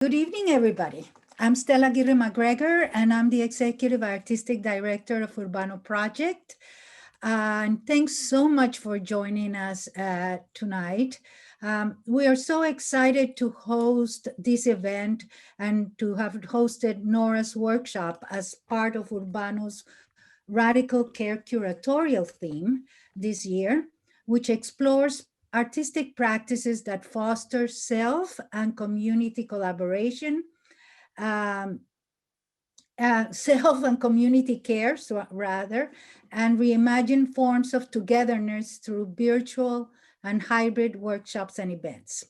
Good evening, everybody. I'm Stella Aguirre McGregor, and I'm the Executive Artistic Director of Urbano Project. And thanks so much for joining us tonight. We are so excited to host this event and to have hosted Nora's workshop as part of Urbano's Radical Care curatorial theme this year, which explores artistic practices that foster self and community collaboration, um, self and community care, rather, and reimagine forms of togetherness through virtual and hybrid workshops and events.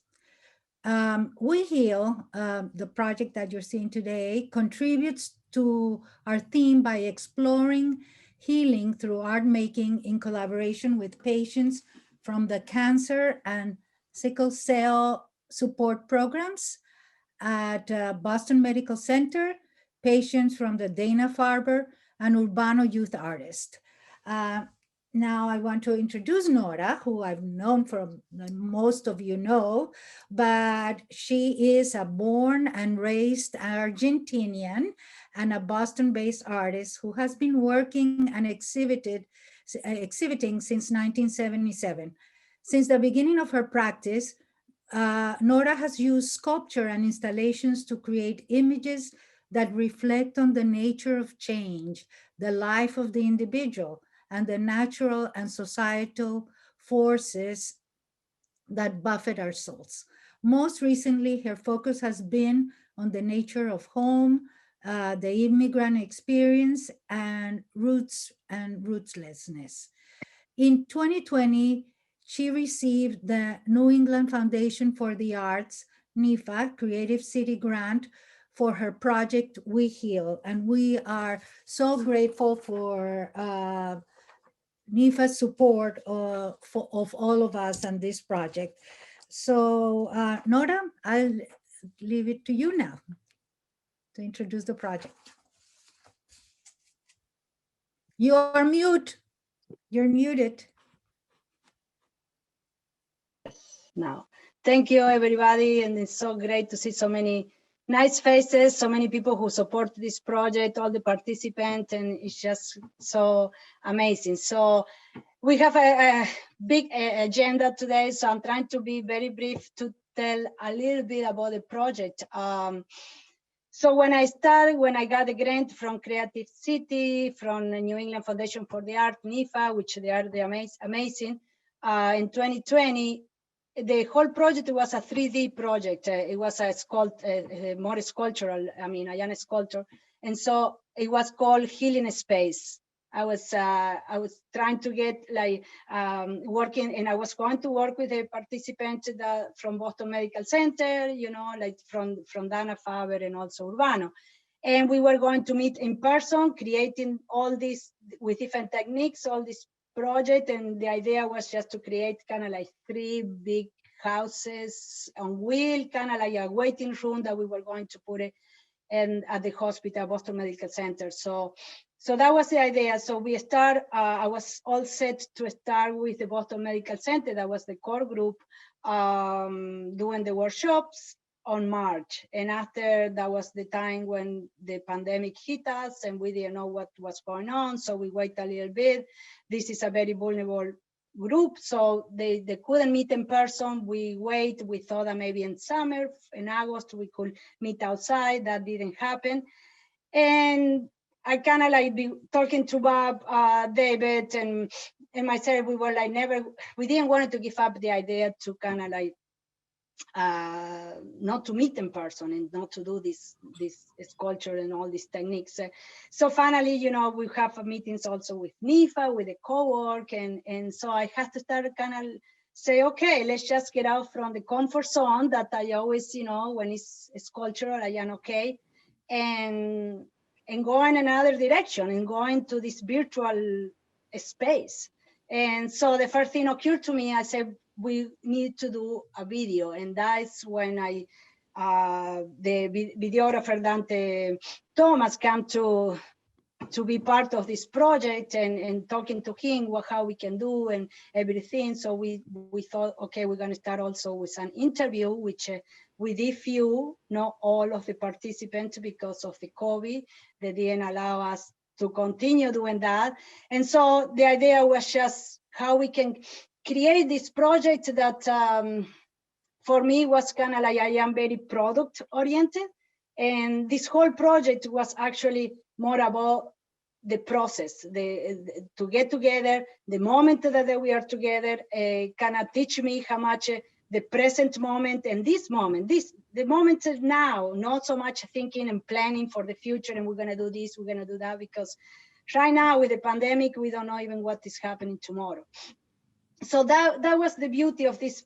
We Heal, the project that you're seeing today, contributes to our theme by exploring healing through art making in collaboration with patients from the cancer and sickle cell support programs at Boston Medical Center, patients from the Dana Farber and Urbano youth artists. Now I want to introduce Nora, who I've known from, most of you know, but she is a born and raised Argentinian and a Boston-based artist who has been working and exhibiting since 1977. Since the beginning of her practice, Nora has used sculpture and installations to create images that reflect on the nature of change, the life of the individual, and the natural and societal forces that buffet our souls. Most recently, her focus has been on the nature of home, the immigrant experience, and roots and rootlessness. In 2020, she received the New England Foundation for the Arts, NIFA, Creative City Grant for her project, We Heal. And we are so grateful for NIFA's support of all of us on this project. So Nora, I'll leave it to you now to introduce the project. You are mute. You're muted. Now, thank you everybody, and it's so great to see so many nice faces, so many people who support this project, all the participants, and it's just so amazing. So we have a big agenda today, so I'm trying to be very brief to tell a little bit about the project. So when I got the grant from Creative City, from the New England Foundation for the Art, NIFA, which they are amazing, in 2020, the whole project was a 3D project. It was more sculptural. I am a sculptor, and so it was called Healing Space. I was trying to get working, and I was going to work with a participant from Boston Medical Center, from Dana Farber and also Urbano. And we were going to meet in person, creating all this with different techniques, all this project. And the idea was just to create kind of like 3 big houses on wheel, kind of like a waiting room that we were going to put it at the hospital, Boston Medical Center. So that was the idea. So we I was all set to start with the Boston Medical Center. That was the core group, doing the workshops on March. And after, that was the time when the pandemic hit us and we didn't know what was going on. So we wait a little bit. This is a very vulnerable group, so they couldn't meet in person. We thought that maybe in summer, in August, we could meet outside. That didn't happen. And I kind of like be talking to Bob, David, and myself. We were like we didn't want to give up the idea to kind of like not to meet in person and not to do this sculpture and all these techniques. So finally, we have meetings also with NIFA, with the co-work, and so I had to start kind of say, okay, let's just get out from the comfort zone that I always, when it's sculptural, I am okay, and go in another direction and go into this virtual space. And so the first thing occurred to me, I said, we need to do a video. And that's when the videographer Donte Thomas came to to be part of this project and talking to him how we can do and everything. So we thought, okay, we're going to start also with an interview, which we did few, not all of the participants because of the COVID. They didn't allow us to continue doing that. And so the idea was just how we can create this project that for me was kind of like, I am very product oriented. And this whole project was actually more about the process, to get together, the moment that we are together, kind of teach me how much the present moment and this moment, the moment is now, not so much thinking and planning for the future and we're going to do this, we're going to do that, because right now with the pandemic, we don't know even what is happening tomorrow. So that was the beauty of this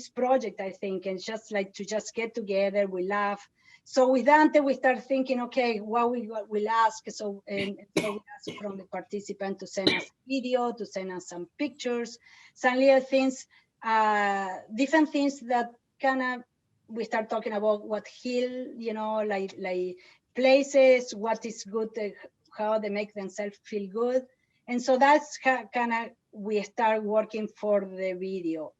project, I think, and just like to just get together, we laugh. So with Dante, we start thinking, okay, what we'll ask. So we ask from the participant to send us a video, to send us some pictures, some little things, different things that kind of, we start talking about what heal, you know, like places, what is good, how they make themselves feel good. And so that's kind of, we start working for the video.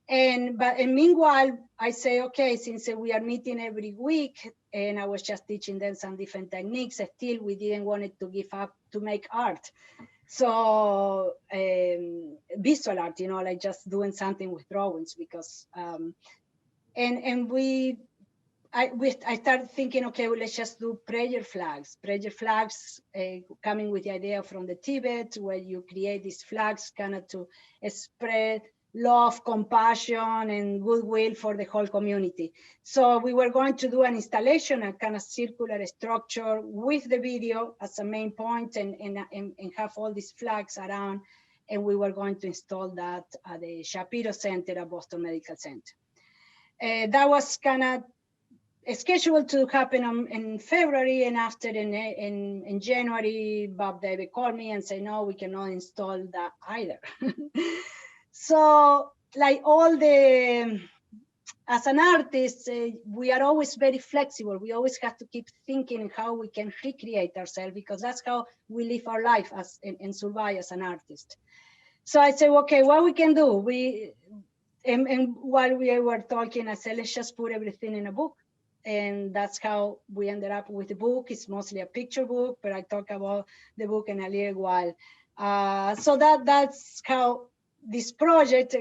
And meanwhile, I say, okay, since we are meeting every week, and I was just teaching them some different techniques, still we didn't want it to give up to make art. So visual art, you know, like just doing something with drawings, because, I started thinking, okay, well, let's just do prayer flags. Prayer flags coming with the idea from the Tibet, where you create these flags kind of to spread love, compassion, and goodwill for the whole community. So we were going to do an installation, a kind of circular structure with the video as a main point, and have all these flags around. And we were going to install that at the Shapiro Center at Boston Medical Center. That was kind of scheduled to happen in February, and after in January, Bob David called me and said, no, we cannot install that either. So like as an artist, we are always very flexible. We always have to keep thinking how we can recreate ourselves, because that's how we live our life and survive as an artist. So I said, okay, what we can do? And while we were talking, I said, let's just put everything in a book. And that's how we ended up with the book. It's mostly a picture book, but I talk about the book in a little while. So that's how this project,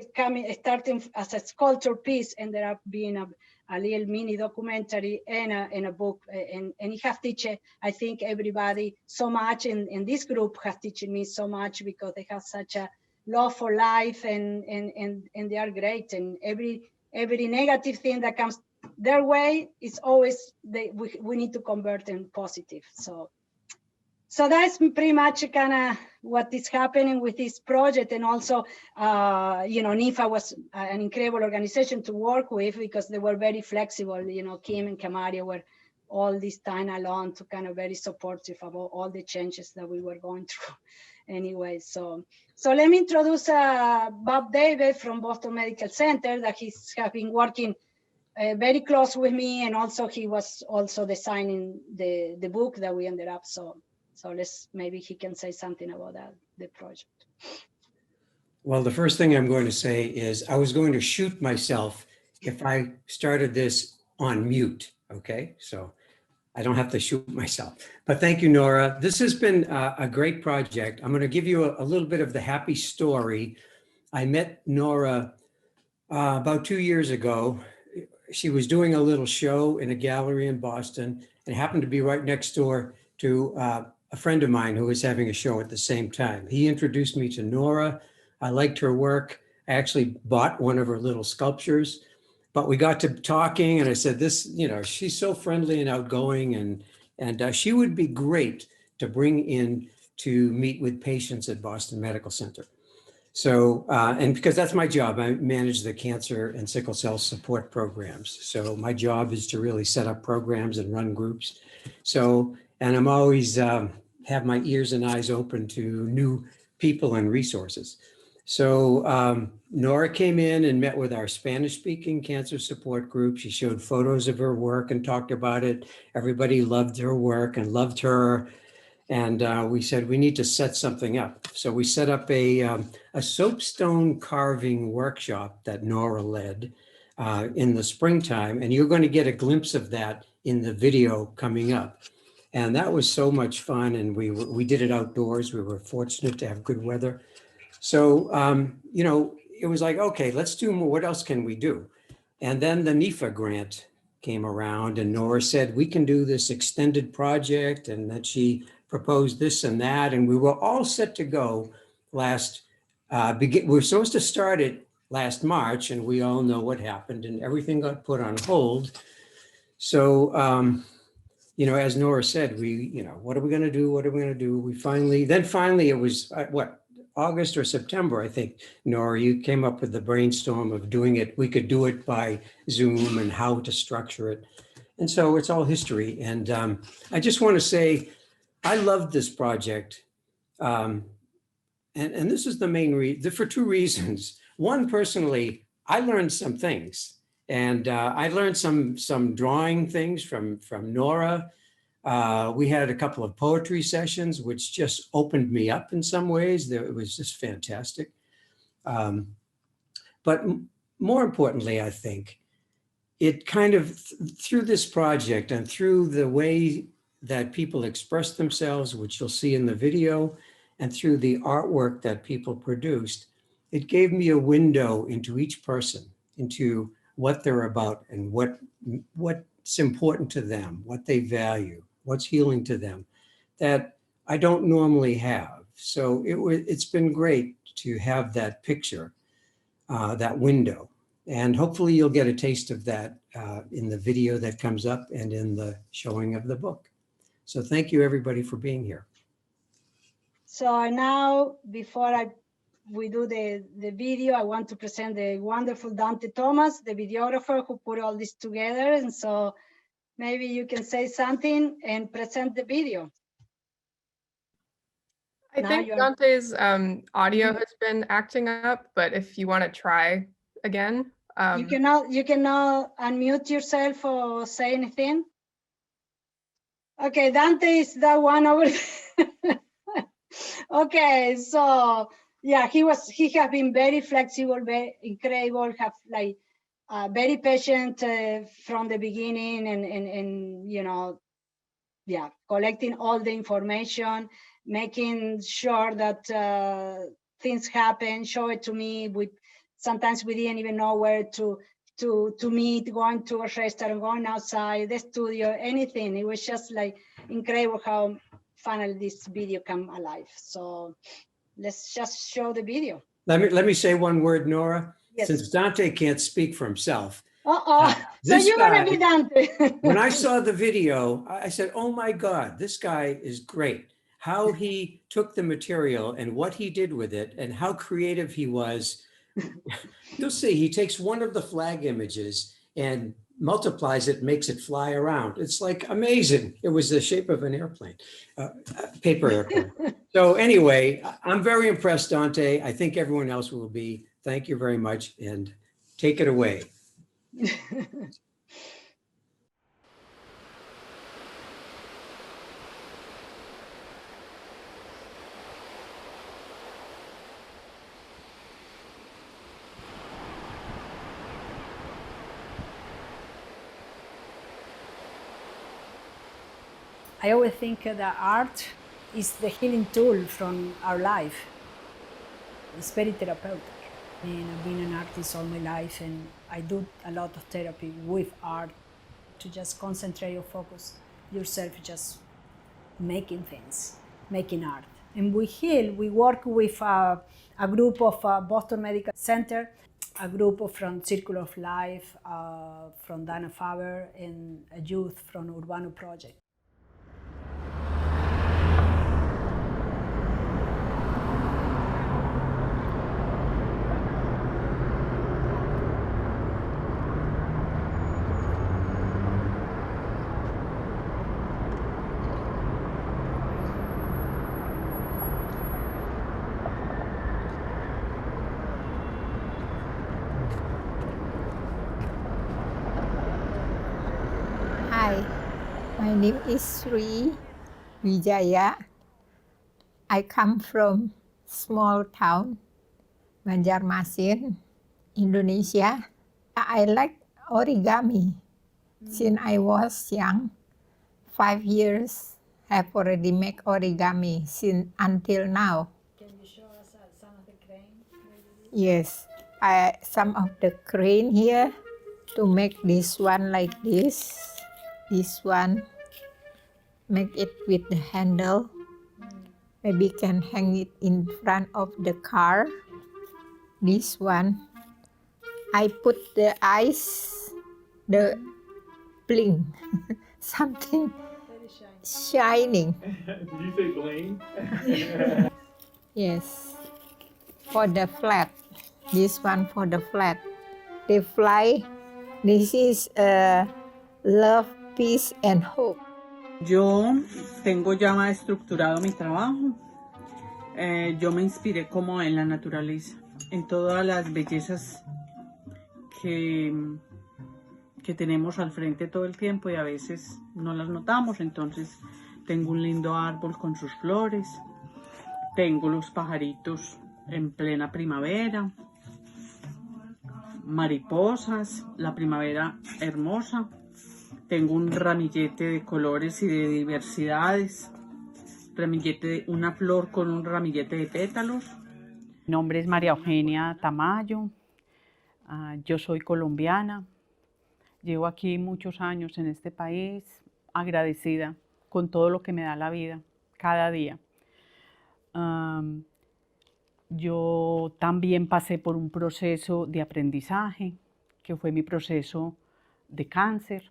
starting as a sculpture piece, ended up being a little mini documentary and a book. And it has teach, I think, everybody so much. And this group has taught me so much, because they have such a love for life, and they are great. And every negative thing that comes their way is always we need to convert in positive. So that's pretty much kind of what is happening with this project. And also, you know, NIFA was an incredible organization to work with, because they were very flexible. You know, Kim and Kamaria were all this time along to kind of very supportive about all the changes that we were going through. Anyway, so let me introduce Bob David from Boston Medical Center, that he's been working very close with me, and also he was also designing the book that we ended up. So maybe he can say something about that, the project. Well, the first thing I'm going to say is I was going to shoot myself if I started this on mute. Okay, so I don't have to shoot myself. But thank you, Nora. This has been a great project. I'm going to give you a little bit of the happy story. I met Nora about 2 years ago. She was doing a little show in a gallery in Boston, and happened to be right next door to a friend of mine who was having a show at the same time. He introduced me to Nora. I liked her work. I actually bought one of her little sculptures, but we got to talking, and I said, this, you know, she's so friendly and outgoing, and she would be great to bring in to meet with patients at Boston Medical Center. So, and because that's my job, I manage the cancer and sickle cell support programs. So my job is to really set up programs and run groups. So, and I'm always have my ears and eyes open to new people and resources. So Nora came in and met with our Spanish-speaking cancer support group. She showed photos of her work and talked about it. Everybody loved her work and loved her. And we said, we need to set something up. So we set up a soapstone carving workshop that Nora led in the springtime. And you're going to get a glimpse of that in the video coming up. And that was so much fun. And we did it outdoors. We were fortunate to have good weather. So, it was like, okay, let's do more. What else can we do? And then the NIFA grant came around and Nora said, we can do this extended project. And then she proposed this and that. And we were all set to go we were supposed to start it last March, and we all know what happened and everything got put on hold. So, as Nora said, what are we going to do? What are we going to do? We finally it was August or September, I think, Nora, you came up with the brainstorm of doing it. We could do it by Zoom and how to structure it. And so it's all history. And I just want to say, I loved this project. And this is the main reason, for two reasons. One, personally, I learned some things. And I learned some drawing things from Nora. We had a couple of poetry sessions, which just opened me up in some ways. It was just fantastic. But more importantly, I think, it kind of, through this project and through the way that people express themselves, which you'll see in the video, and through the artwork that people produced, it gave me a window into each person, into what they're about and what's important to them, what they value, what's healing to them, that I don't normally have. So it's been great to have that picture, that window. And hopefully you'll get a taste of that in the video that comes up and in the showing of the book. So thank you, everybody, for being here. So now, before we do the video, I want to present the wonderful Donte Thomas, the videographer who put all this together. And so maybe you can say something and present the video. I think Dante's audio has been acting up, but if you want to try again. You cannot unmute yourself or say anything. Okay, Dante is that one over there. Okay, so yeah, he has been very flexible, very incredible, have like very patient from the beginning, and collecting all the information, making sure that things happen, show it to me. Sometimes we didn't even know where to meet, going to a restaurant, going outside, the studio, anything. It was just like incredible how finally this video come alive. So let's just show the video. Let me say one word, Nora. Yes. Since Dante can't speak for himself. So you're gonna be Dante. When I saw the video, I said, oh my God, this guy is great. How he took the material and what he did with it and how creative he was. You'll see, he takes one of the flag images and multiplies it, makes it fly around. It's like amazing. It was the shape of an airplane, paper airplane. So anyway, I'm very impressed, Dante. I think everyone else will be. Thank you very much, and take it away. I always think that art is the healing tool from our life. It's very therapeutic. I mean, I've been an artist all my life, and I do a lot of therapy with art to just concentrate or focus yourself just making things, making art. And we heal, we work with a group of Boston Medical Center, a group from Circle of Life, from Dana Farber, and a youth from Urbano Project. Hi, my name is Sri Vijaya. I come from small town, Banjarmasin, Indonesia. I like origami. Since I was young, 5 years, have already make origami since until now. Can you show us some of the crane? Yes, some of the crane here to make this one like this. This one, make it with the handle. Maybe can hang it in front of the car. This one, I put the eyes, the bling, something Very shiny. shining. Did you say bling? Yes, for the flat. This one for the flat. They fly. This is love, peace, and hope. Yo tengo ya más estructurado mi trabajo. Yo me inspiré como en la naturaleza, en todas las bellezas que tenemos al frente todo el tiempo y a veces no las notamos. Entonces tengo un lindo árbol con sus flores, tengo los pajaritos en plena primavera, mariposas, la primavera hermosa. Tengo un ramillete de colores y de diversidades, una flor con un ramillete de pétalos. Mi nombre es María Eugenia Tamayo, yo soy colombiana, llevo aquí muchos años en este país, agradecida con todo lo que me da la vida, cada día. Yo también pasé por un proceso de aprendizaje, que fue mi proceso de cáncer.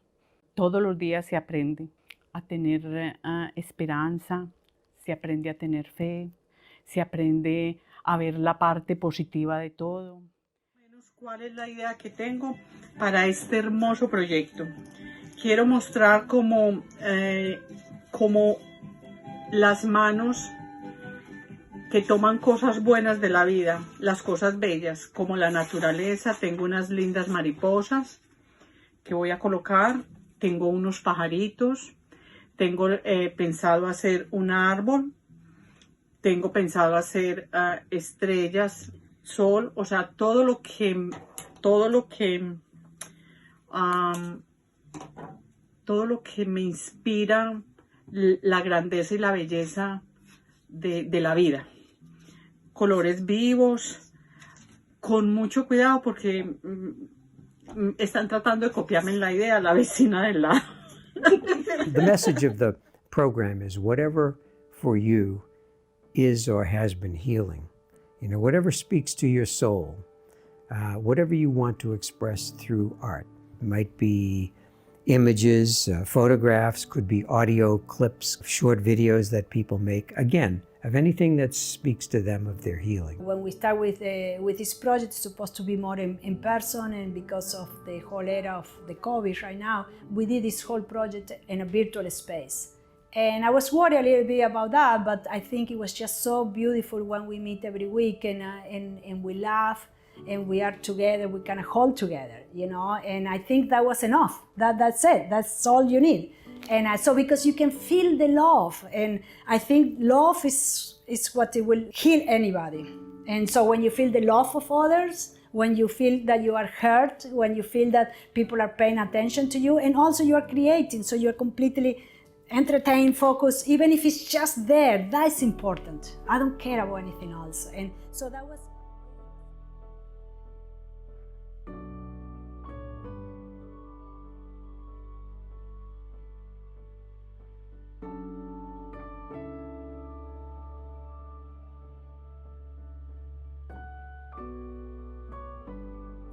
Todos los días se aprende a tener esperanza, se aprende a tener fe, se aprende a ver la parte positiva de todo. ¿Cuál es la idea que tengo para este hermoso proyecto? Quiero mostrar como las manos que toman cosas buenas de la vida, las cosas bellas, como la naturaleza. Tengo unas lindas mariposas que voy a colocar, tengo unos pajaritos, tengo pensado hacer un árbol, tengo pensado hacer estrellas, sol, o sea, todo lo que me inspira la grandeza y la belleza de la vida. Colores vivos, con mucho cuidado porque están tratando de copiarme la idea, la vecina del lado. The message of the program is whatever for you is or has been healing. You know, whatever speaks to your soul, whatever you want to express through art. It might be images, photographs, could be audio clips, short videos that people make. Again, of anything that speaks to them of their healing. When we start with this project, it's supposed to be more in person, and because of the whole era of the COVID right now, we did this whole project in a virtual space. And I was worried a little bit about that, but I think it was just so beautiful when we meet every week and we laugh and we are together, we kind of hold together, you know, and I think that was enough. That's it, that's all you need. And so because you can feel the love, and I think love is what it will heal anybody. And so when you feel the love of others, when you feel that you are heard, when you feel that people are paying attention to you, and also you are creating, so you're completely entertained, focused, even if it's just there, that's important. I don't care about anything else. And so that was.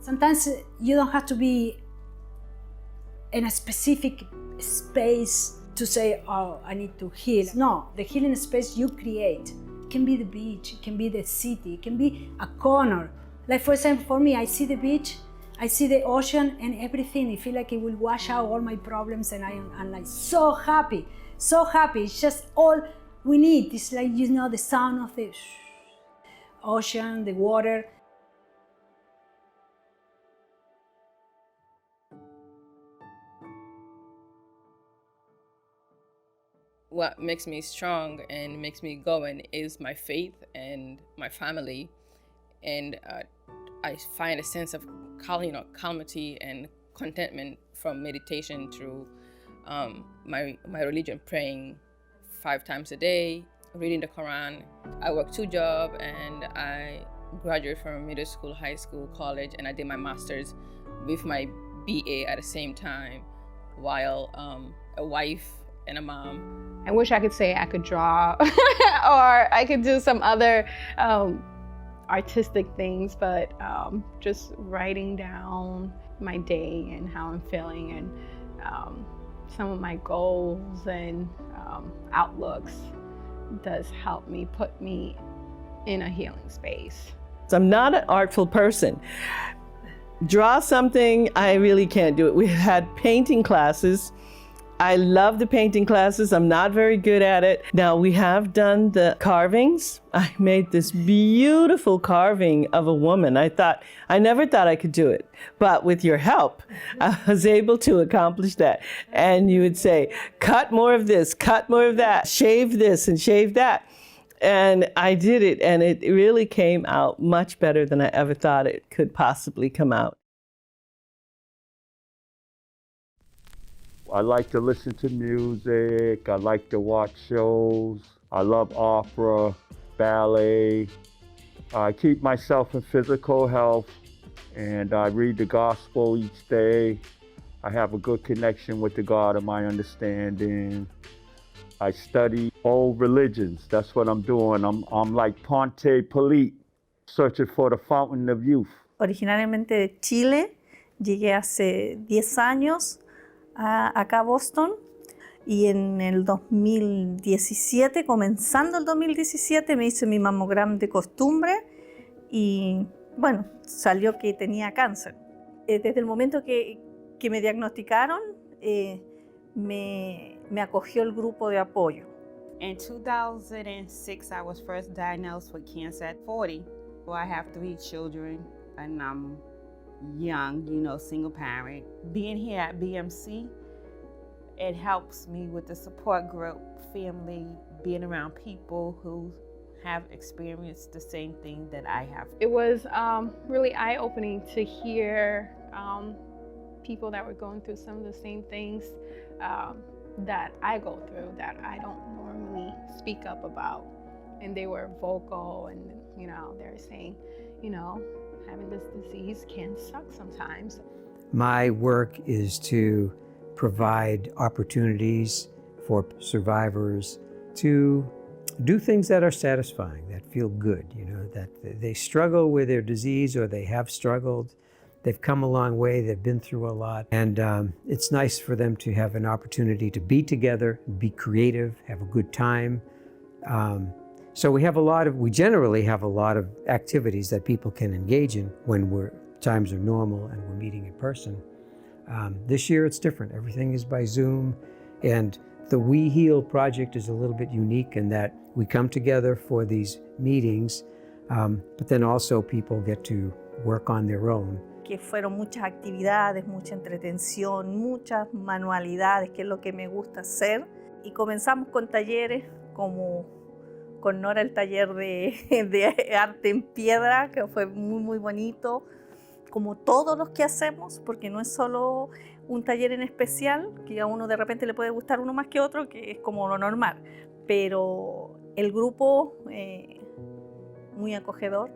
Sometimes you don't have to be in a specific space to say, oh, I need to heal. No, the healing space you create. It can be the beach, it can be the city, it can be a corner. Like for example, for me, I see the beach, I see the ocean and everything. I feel like it will wash out all my problems, and I'm like so happy, so happy. It's just all we need. It's like, you know, the sound of the ocean, the water. what makes me strong and makes me going is my faith and my family. And I find a sense of calmity and contentment from meditation through my religion, praying 5 times a day, reading the Quran. I work 2 jobs, and I graduated from middle school, high school, college, and I did my master's with my BA at the same time, while a wife and a mom. I wish I could say I could draw or I could do some other artistic things, but just writing down my day and how I'm feeling and some of my goals and outlooks does help me put me in a healing space. I'm not an artful person. Draw something, I really can't do it. We had painting classes. I love the painting classes. I'm not very good at it. Now we have done the carvings. I made this beautiful carving of a woman. I never thought I could do it, but with your help, I was able to accomplish that. And you would say, cut more of this, cut more of that, shave this and shave that. And I did it, and it really came out much better than I ever thought it could possibly come out. I like to listen to music, I like to watch shows, I love opera, ballet. I keep myself in physical health, and I read the gospel each day. I have a good connection with the God of my understanding. I study old religions, that's what I'm doing. I'm like Ponte Polite, searching for the fountain of youth. Originariamente de Chile, llegué hace 10 años acá a Boston, y en el 2017, comenzando el 2017, me hice mi mamograma de costumbre y bueno, salió que tenía cáncer. Desde el momento que me diagnosticaron, me acogió el grupo de apoyo. In 2006, I was first diagnosed with cancer at 40. Well, I have 3 children, and I'm young, single parent. Being here at BMC, it helps me with the support group, family, being around people who have experienced the same thing that I have. It was really eye-opening to hear people that were going through some of the same things that I go through, that I don't normally speak up about. And they were vocal, and they're saying, having this disease can suck sometimes. My work is to provide opportunities for survivors to do things that are satisfying, that feel good, that they struggle with their disease, or they have struggled. They've come a long way, they've been through a lot, and it's nice for them to have an opportunity to be together, be creative, have a good time. So we generally have a lot of activities that people can engage in when times are normal and we're meeting in person. This year it's different. Everything is by Zoom, and the We Heal project is a little bit unique in that we come together for these meetings, but then also people get to work on their own. Que fueron muchas actividades, mucha entretención, muchas manualidades, que es lo que me gusta hacer. Y comenzamos con talleres como con Nora el taller de arte en piedra, que fue muy, muy bonito. Como todos los que hacemos, porque no es solo un taller en especial, que a uno de repente le puede gustar uno más que otro, que es como lo normal. Pero el grupo muy acogedor.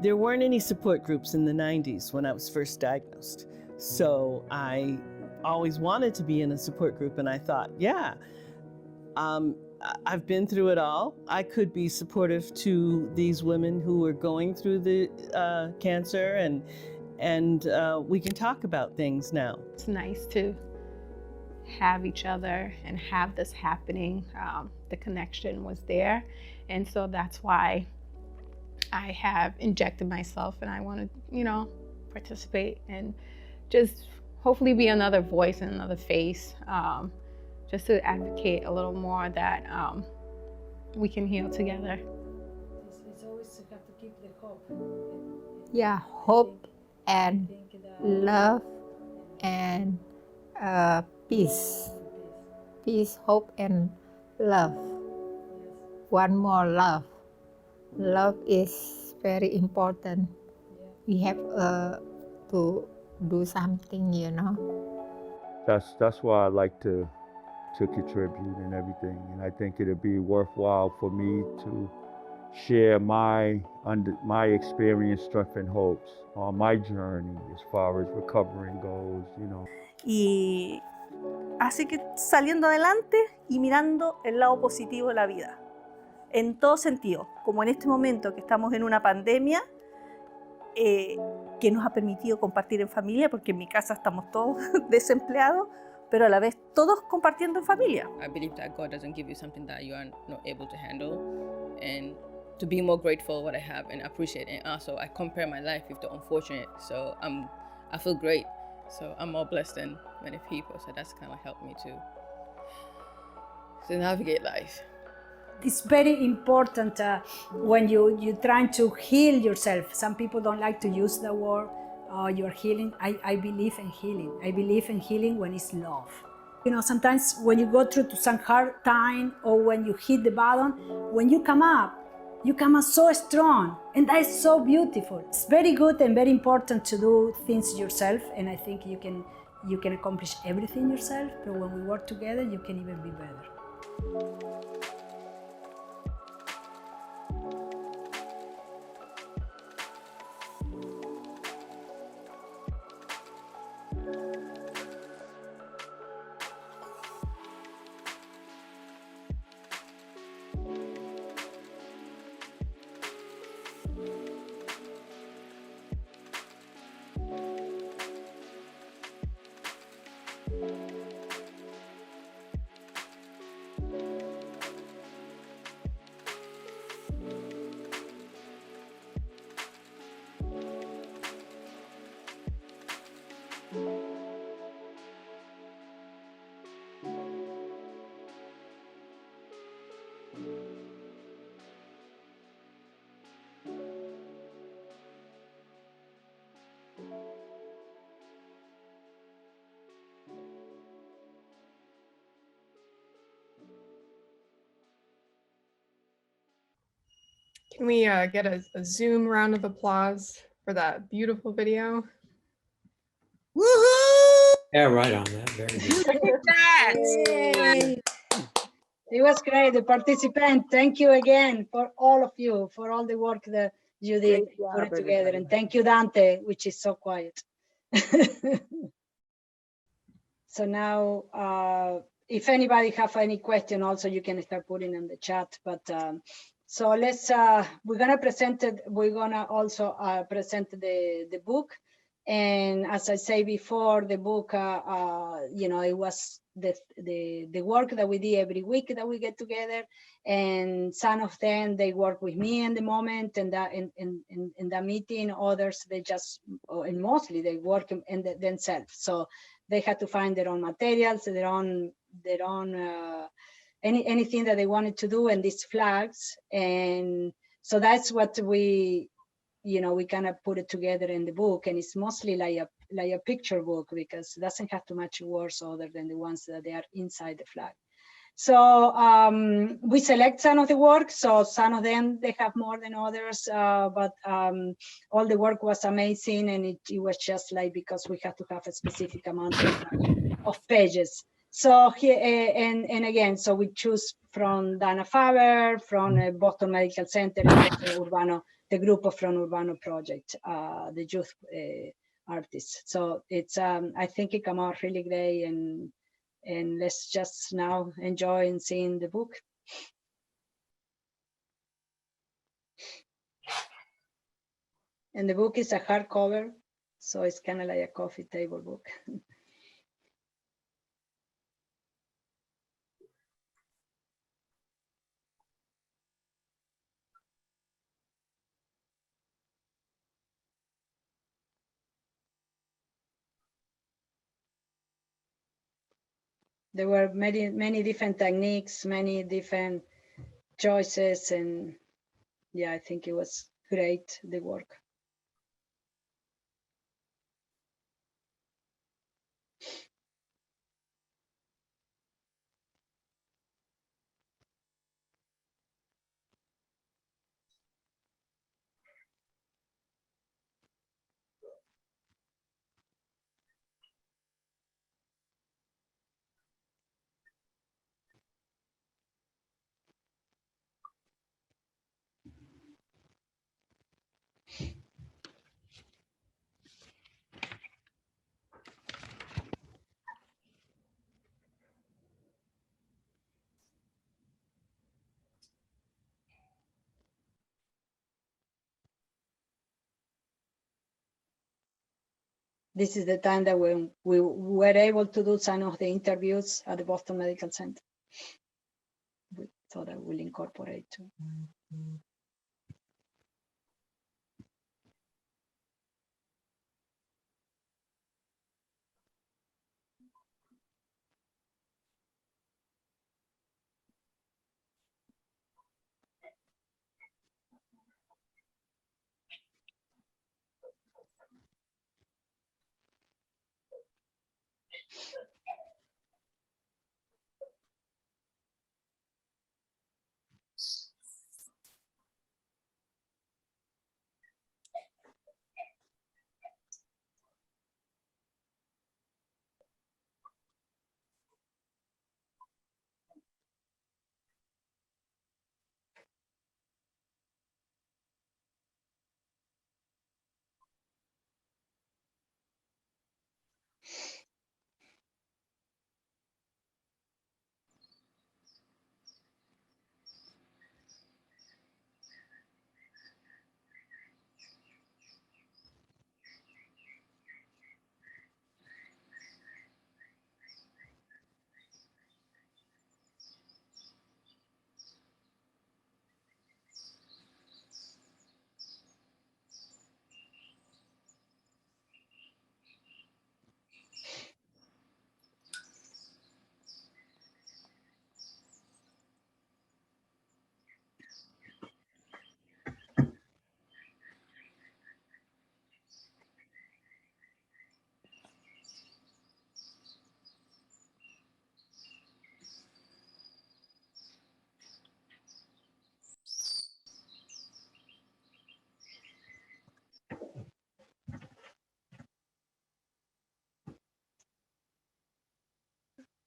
There weren't any support groups in the 90s when I was first diagnosed. So I always wanted to be in a support group, and I thought, I've been through it all. I could be supportive to these women who are going through the cancer, and we can talk about things now. It's nice to have each other and have this happening. The connection was there, and so that's why I have injected myself, and I want to, participate and just hopefully be another voice and another face, just to advocate a little more that we can heal together. It's always you have to keep the hope. Yeah, hope and love and peace. Peace, hope, and love. One more love. Love is very important. We have to do something, you know. That's why I like to contribute and everything. And I think it'd be worthwhile for me to share my experience, strength, and hopes on my journey as far as recovering goes, you know. Y así que saliendo adelante y mirando el lado positivo de la vida, en todo sentido, como en este momento que estamos en una pandemia que nos ha permitido compartir en familia, porque en mi casa estamos todos desempleados, pero a la vez todos compartiendo en familia. I believe that God doesn't give you something that you are not able to handle, and to be more grateful what I have and appreciate it. And also, I compare my life with the unfortunate, so I feel great. So I'm more blessed than many people. So that's kind of helped me to navigate life. It's very important when you're trying to heal yourself. Some people don't like to use the word you're healing. I believe in healing. I believe in healing when it's love. You know, sometimes when you go through to some hard time or when you hit the bottom, when you come up so strong, and that is so beautiful. It's very good and very important to do things yourself, and I think you can accomplish everything yourself, but when we work together, you can even be better. Can we get a Zoom round of applause for that beautiful video? Woohoo! Yeah, right on that. Very good. It was great, the participant. Thank you again for all of you, for all the work that you did, put it together. And thank you, Dante, which is so quiet. So now, if anybody have any question, also you can start putting in the chat. But so let's, we're gonna present it. We're gonna also present the book. And as I say before, the book, you know, it was the work that we did every week that we get together, and some of them they work with me in the moment, and that in the meeting, others they just, and mostly they work in themselves. So they had to find their own materials, their own anything that they wanted to do, and these flags, and so that's what we, you know, we kind of put it together in the book, and it's mostly like a picture book because it doesn't have too much words other than the ones that they are inside the flag. So we select some of the work, so some of them they have more than others, but all the work was amazing, and it was just like because we had to have a specific amount of pages. So here and again, so we choose from Dana Farber, from Boston Medical Center, and Urbano, the group from Urbano Project, the youth artists. So it's I think it came out really great, and let's just now enjoy and seeing the book. And the book is a hardcover, so it's kind of like a coffee table book. There were many different techniques, many different choices, and yeah, I think it was great, the work. this is the time that when we were able to do some of the interviews at the Boston Medical Center. We thought I will incorporate too.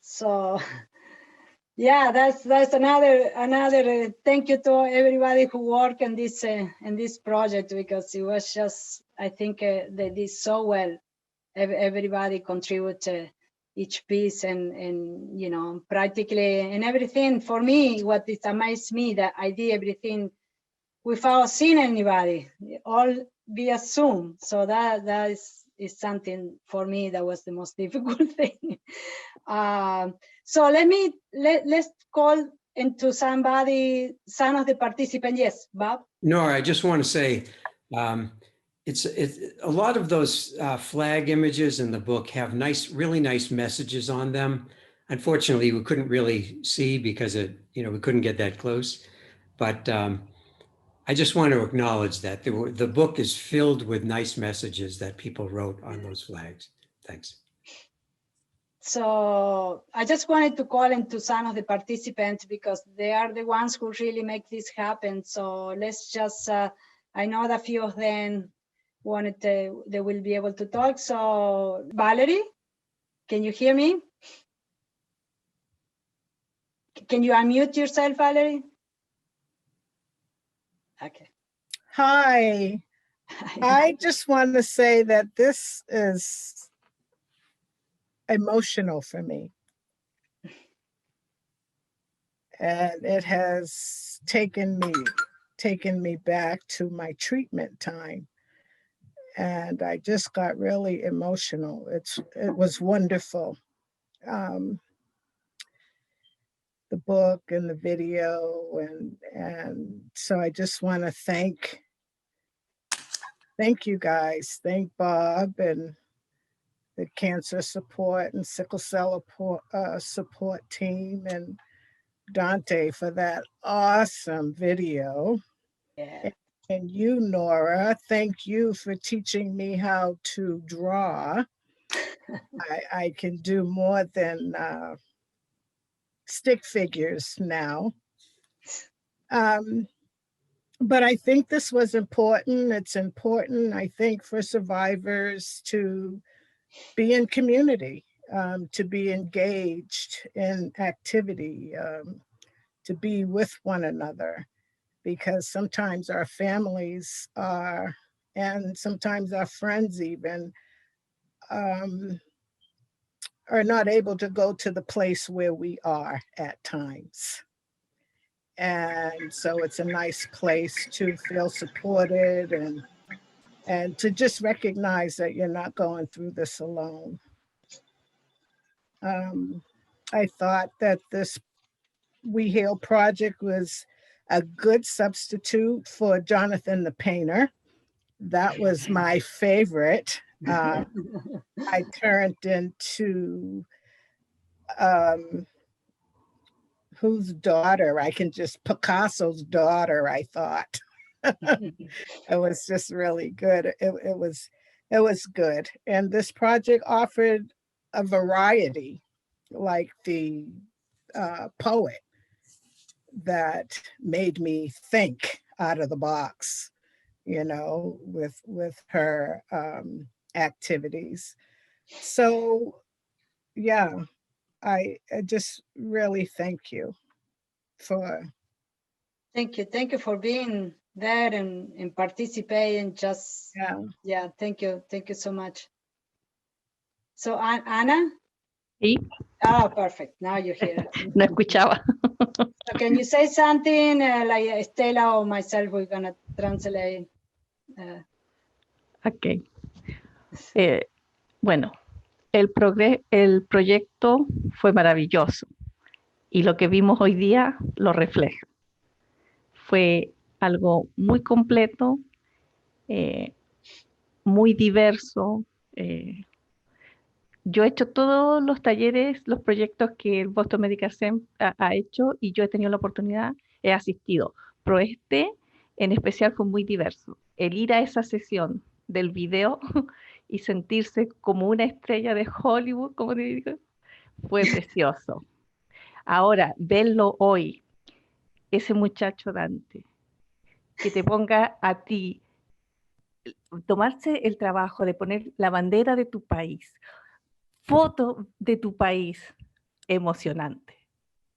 So yeah, that's another thank you to everybody who worked in this project, because it was just, I think they did so well. Everybody contributed each piece, and you know, practically and everything. For me, what it amazed me that I did everything without seeing anybody, all via Zoom. So that is something for me that was the most difficult thing. So let's call into some of the participants. Yes, Bob. Nora, I just want to say, it's a lot of those flag images in the book have really nice messages on them. Unfortunately, we couldn't really see because we couldn't get that close. But I just want to acknowledge that the book is filled with nice messages that people wrote on those flags. Thanks. So I just wanted to call into some of the participants, because they are the ones who really make this happen. So let's just, I know that a few of them they will be able to talk. So Valerie, can you hear me? Can you unmute yourself, Valerie? Okay. Hi. I just want to say that this is emotional for me. And it has taken me back to my treatment time. And I just got really emotional. It was wonderful. The book and the video, and so I just want to thank you guys. Thank Bob and the cancer support and sickle cell support team, and Donte for that awesome video. Yeah. And you, Nora, thank you for teaching me how to draw. I can do more than stick figures now. But I think this was important. It's important, I think, for survivors to be in community, to be engaged in activity, to be with one another, because sometimes our families are, and sometimes our friends even, are not able to go to the place where we are at times. And so it's a nice place to feel supported and to just recognize that you're not going through this alone. I thought that this We Heal project was a good substitute for Jonathan the Painter. That was my favorite. I turned into whose daughter? Picasso's daughter, I thought. It was just really good. It was good. And this project offered a variety, like the poet that made me think out of the box, with her activities. So yeah, I just really thank you for. Thank you for being there and participating. Thank you so much. So Ana? Sí. Oh, perfect. Now you're here. No escuchaba. So can you say something like Estela or myself? We're gonna translate. Ok. Bueno, el proyecto fue maravilloso y lo que vimos hoy día lo refleja. Fue algo muy completo, muy diverso. Yo he hecho todos los talleres, los proyectos que el Boston Medical Center ha hecho y yo he tenido la oportunidad, he asistido. Pero este en especial fue muy diverso. El ir a esa sesión del video y sentirse como una estrella de Hollywood, como te digo, fue precioso. Ahora, verlo hoy, ese muchacho Dante, que te ponga a ti, tomarse el trabajo de poner la bandera de tu país, foto de tu país, emocionante.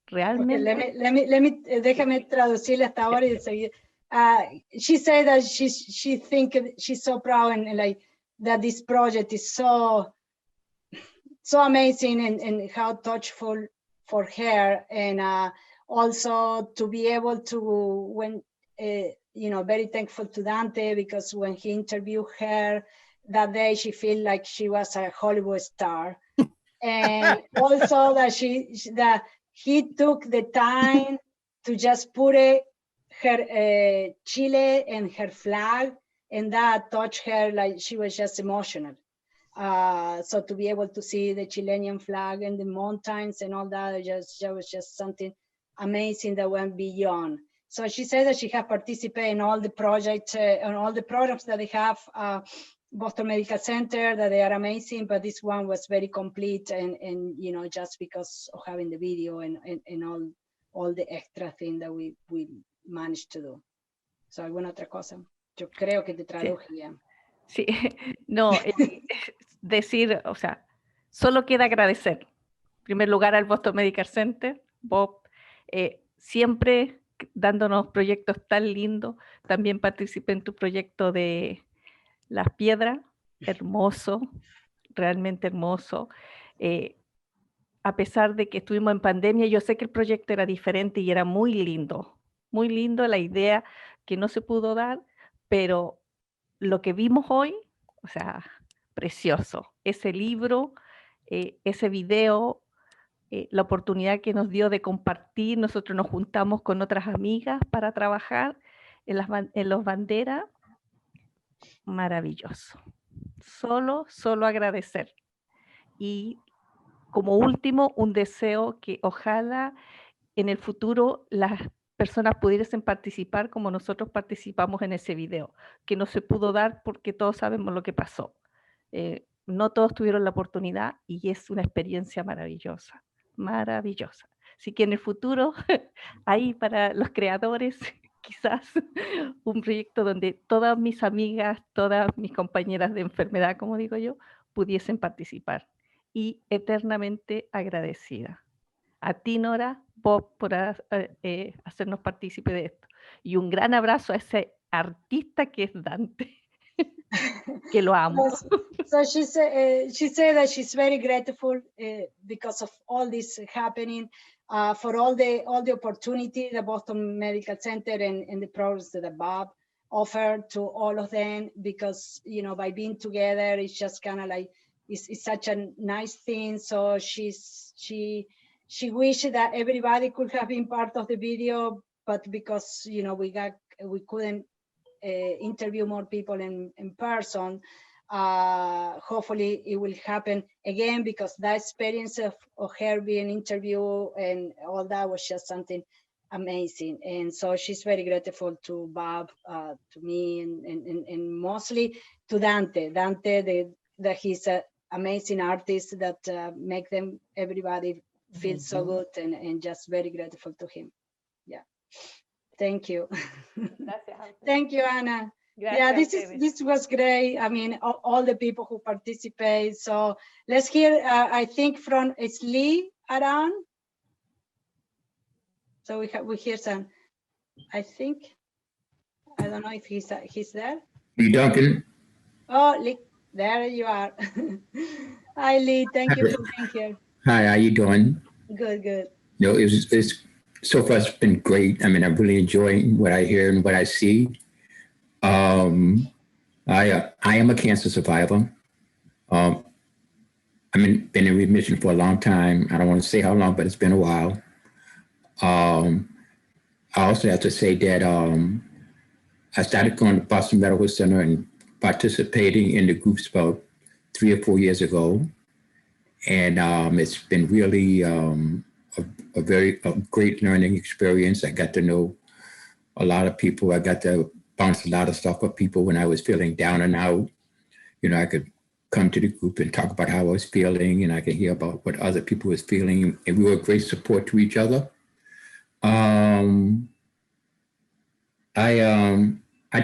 Realmente. Okay, déjame traducirle hasta ahora y seguir. She said that she think she's so proud and like that this project is so amazing and how touchful for her, and also to be able to very thankful to Dante, because when he interviewed her that day, she felt like she was a Hollywood star. And also that he took the time to just put her Chile and her flag, and that touched her like she was just emotional. So to be able to see the Chilean flag and the mountains and all that, that was just something amazing that went beyond. So she said that she has participated in all the projects and all the programs that they have, Boston Medical Center, that they are amazing, but this one was very complete, and just because of having the video and all the extra thing that we managed to do. So alguna otra cosa. Yo creo que te traduje bien. Sí, no, decir, o sea, solo queda agradecer. En primer lugar al Boston Medical Center, Bob, siempre dándonos proyectos tan lindos. También participé en tu proyecto de las piedras, hermoso, realmente hermoso. A pesar de que estuvimos en pandemia, yo sé que el proyecto era diferente y era muy lindo la idea que no se pudo dar, pero lo que vimos hoy, o sea, precioso. Ese libro, ese video, la oportunidad que nos dio de compartir, nosotros nos juntamos con otras amigas para trabajar en los banderas, maravilloso. Solo agradecer. Y como último, un deseo que ojalá en el futuro las personas pudiesen participar como nosotros participamos en ese video, que no se pudo dar porque todos sabemos lo que pasó. No todos tuvieron la oportunidad y es una experiencia maravillosa, maravillosa. Así que en el futuro, ahí para los creadores, quizás un proyecto donde todas mis amigas, todas mis compañeras de enfermedad, como digo yo, pudiesen participar. Y eternamente agradecida. A ti, Nora, Bob, por hacernos partícipe de esto. Y un gran abrazo a ese artista que es Dante, que lo amo. So she said that she's very grateful because of all this happening, for all the opportunity the Boston Medical Center and the programs that Bob offer to all of them, because, you know, by being together, it's just kind of like, it's such a nice thing. So she wished that everybody could have been part of the video, but because, you know, we couldn't interview more people in person, hopefully it will happen again, because that experience of her being interviewed and all that was just something amazing. And so she's very grateful to Bob, to me, and mostly to Dante, that he's an amazing artist that make everybody feel so good, and just very grateful to him. Yeah, thank you. Thank you, Anna. Yeah, this was great. I mean, all the people who participate. So let's hear, I think it's Lee around. So we hear some, I think, I don't know if he's there. Lee Duncan. Oh, Lee, there you are. Hi, Lee, thank you for being here. Hi, how you doing? Good, good. No, it's so far it's been great. I mean, I'm really enjoying what I hear and what I see. I am a cancer survivor. I've been in remission for a long time. I don't want to say how long, but it's been a while. I also have to say that I started going to Boston Medical Center and participating in the groups about 3 or 4 years ago. And it's been really a great learning experience. I got to know a lot of people. I got to bounce a lot of stuff with people when I was feeling down and out. You know, I could come to the group and talk about how I was feeling, and I could hear about what other people was feeling. And we were a great support to each other. I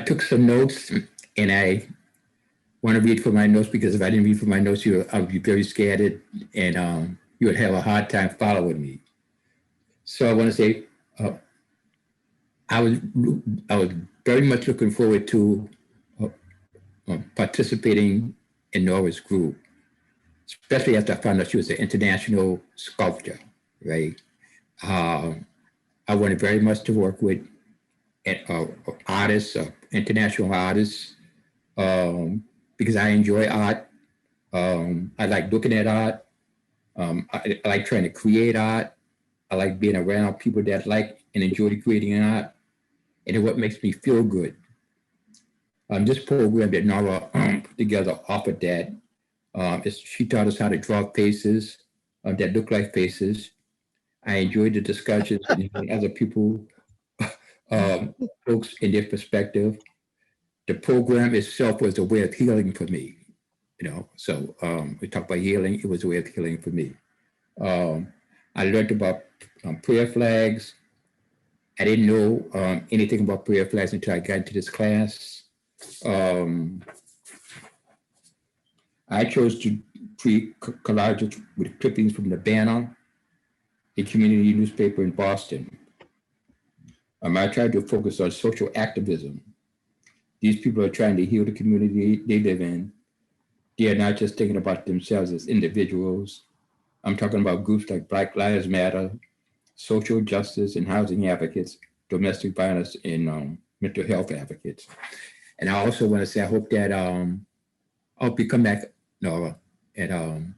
took some notes, and I want to read from my notes, because if I didn't read from my notes, I would be very scared, and you would have a hard time following me. So I want to say, I was very much looking forward to participating in Nora's group, especially after I found out she was an international sculptor, right? I wanted very much to work with artists, international artists, because I enjoy art. I like looking at art. I like trying to create art. I like being around people that like and enjoy creating art, and what makes me feel good. This program that Nora put together offered that. She taught us how to draw faces that look like faces. I enjoyed the discussions and other people, folks in their perspective. The program itself was a way of healing for me, you know. So we talk about healing. It was a way of healing for me. I learned about prayer flags. I didn't know anything about prayer flags until I got into this class. I chose to create collages with clippings from the Banner, a community newspaper in Boston. I tried to focus on social activism. These people are trying to heal the community they live in. They are not just thinking about themselves as individuals. I'm talking about groups like Black Lives Matter, social justice and housing advocates, domestic violence and mental health advocates. And I also want to say, I hope that I hope you come back, Nora, and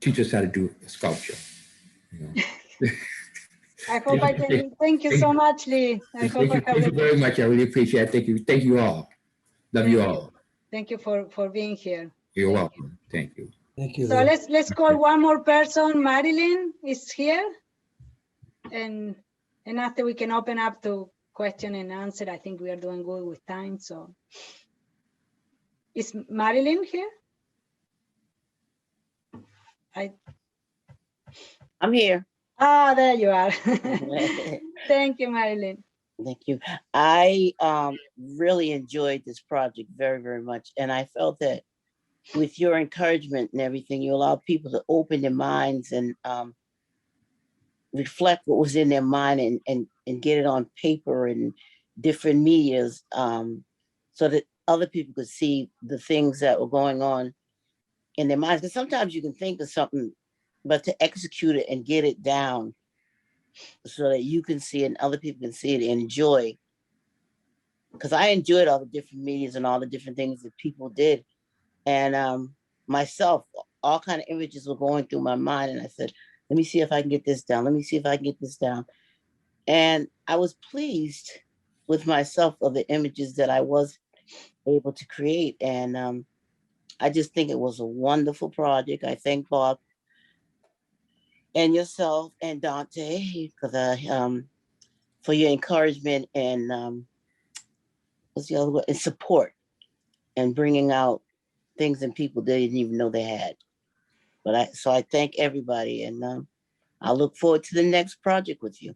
teach us how to do sculpture. You know? I hope I can. Thank you so much, Lee. Thank you very much. I really appreciate it. Thank you all. Love you all. Thank you for being here. You're welcome. Thank you. Thank you. So let's call one more person. Marilyn is here, and after we can open up to question and answer. I think we are doing good with time. So is Marilyn here? I'm here. Ah, there you are. Thank you, Marilyn. Thank you. I really enjoyed this project very, very much. And I felt that with your encouragement and everything, you allowed people to open their minds and reflect what was in their mind and get it on paper and different medias so that other people could see the things that were going on in their minds. Because sometimes you can think of something, but to execute it and get it down so that you can see it and other people can see it and enjoy because I enjoyed all the different medias and all the different things that people did. And myself, all kind of images were going through my mind. And I said, let me see if I can get this down. Let me see if I can get this down. And I was pleased with myself of the images that I was able to create. And I just think it was a wonderful project. I thank Bob and yourself and Donte for your encouragement and what's the other word? And support and bringing out things in people they didn't even know they had. So I thank everybody, and I look forward to the next project with you.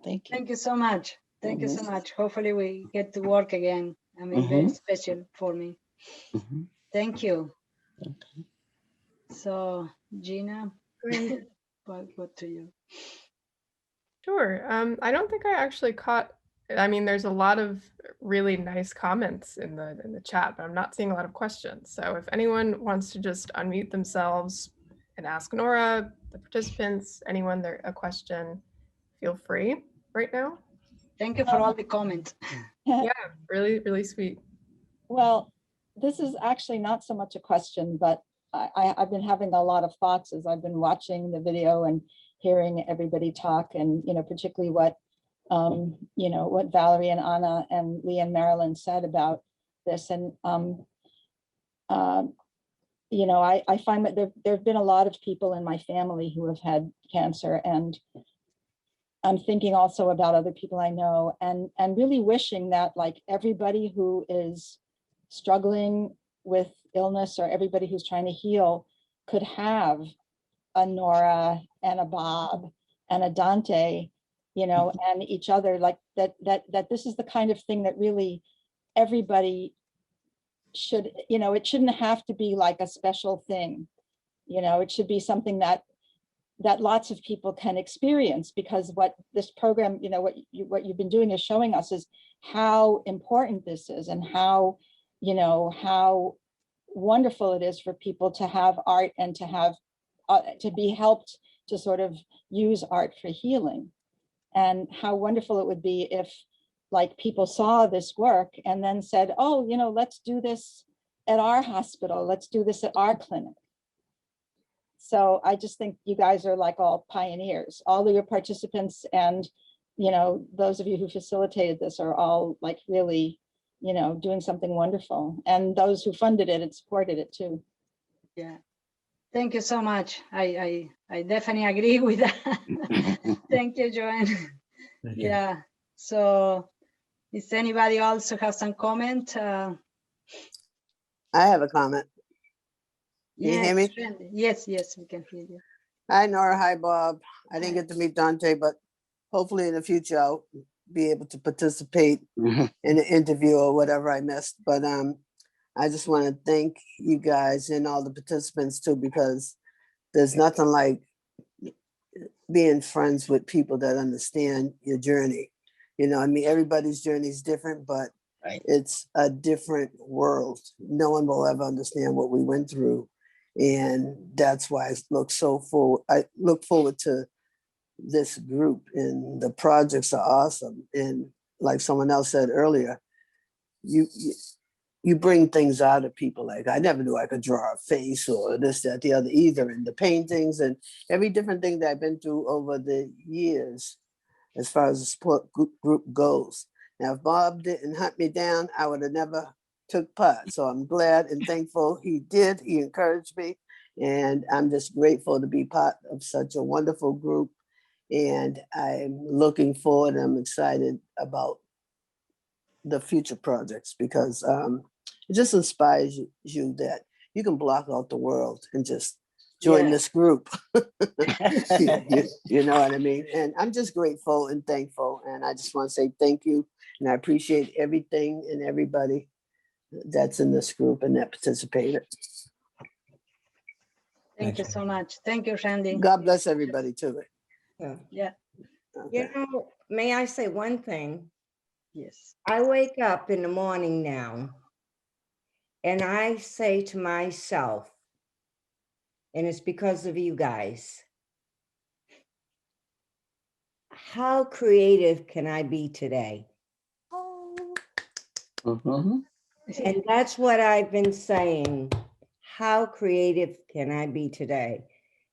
Thank you. Thank you so much. Thank you so much. Hopefully we get to work again. I mean, very special for me. Thank you. So, Gina, Great. what to you? Sure. I don't think I actually caught. I mean, there's a lot of really nice comments in the chat, but I'm not seeing a lot of questions. So if anyone wants to just unmute themselves and ask Nora, the participants, anyone there a question, feel free right now. Thank you for all the comments. Yeah, really, really sweet. Well, this is actually not so much a question, but I've been having a lot of thoughts as I've been watching the video and hearing everybody talk, and particularly what what Valerie and Anna and Lee and Marilyn said about this. And I find that there have been a lot of people in my family who have had cancer, and I'm thinking also about other people I know, and really wishing that, like, everybody who is struggling with illness or everybody who's trying to heal could have a Nora and a Bob and a Donte, and each other, like that this is the kind of thing that really everybody should, it shouldn't have to be like a special thing. It should be something that lots of people can experience, because what this program, what you've been doing is showing us is how important this is, and how wonderful it is for people to have art and to have to be helped to sort of use art for healing. And how wonderful it would be if, like, people saw this work and then said, oh, let's do this at our hospital, let's do this at our clinic. So I just think you guys are like all pioneers. All of your participants and, those of you who facilitated this are all like really, doing something wonderful. And those who funded it and supported it too. Yeah. Thank you so much. I definitely agree with that. Thank you, Joanne. Thank you. Yeah. So is anybody else who has some comment? I have a comment. Can you hear me? Yes, we can hear you. Hi, Nora. Hi, Bob. I didn't get to meet Donte, but hopefully in the future I'll be able to participate in an interview or whatever I missed. But I just want to thank you guys and all the participants too, because there's nothing like being friends with people that understand your journey. Everybody's journey is different, but it's a different world. No one will ever understand what we went through. And that's why I look forward to this group, and the projects are awesome. And like someone else said earlier, you bring things out of people. Like, I never knew I could draw a face or this, that, the other either. And the paintings and every different thing that I've been through over the years, as far as the support group goes. Now, if Bob didn't hunt me down, I would have never took part. So I'm glad and thankful he did. He encouraged me. And I'm just grateful to be part of such a wonderful group. And I'm looking forward, I'm excited about the future projects, because it just inspires you that you can block out the world and just join this group. You know what I mean? And I'm just grateful and thankful. And I just want to say thank you. And I appreciate everything and everybody that's in this group and that participated. Thank you so much. Thank you, Randy. God bless everybody too. Yeah. Okay. May I say one thing? Yes. I wake up in the morning now and I say to myself, and it's because of you guys, how creative can I be today? And that's what I've been saying. How creative can I be today?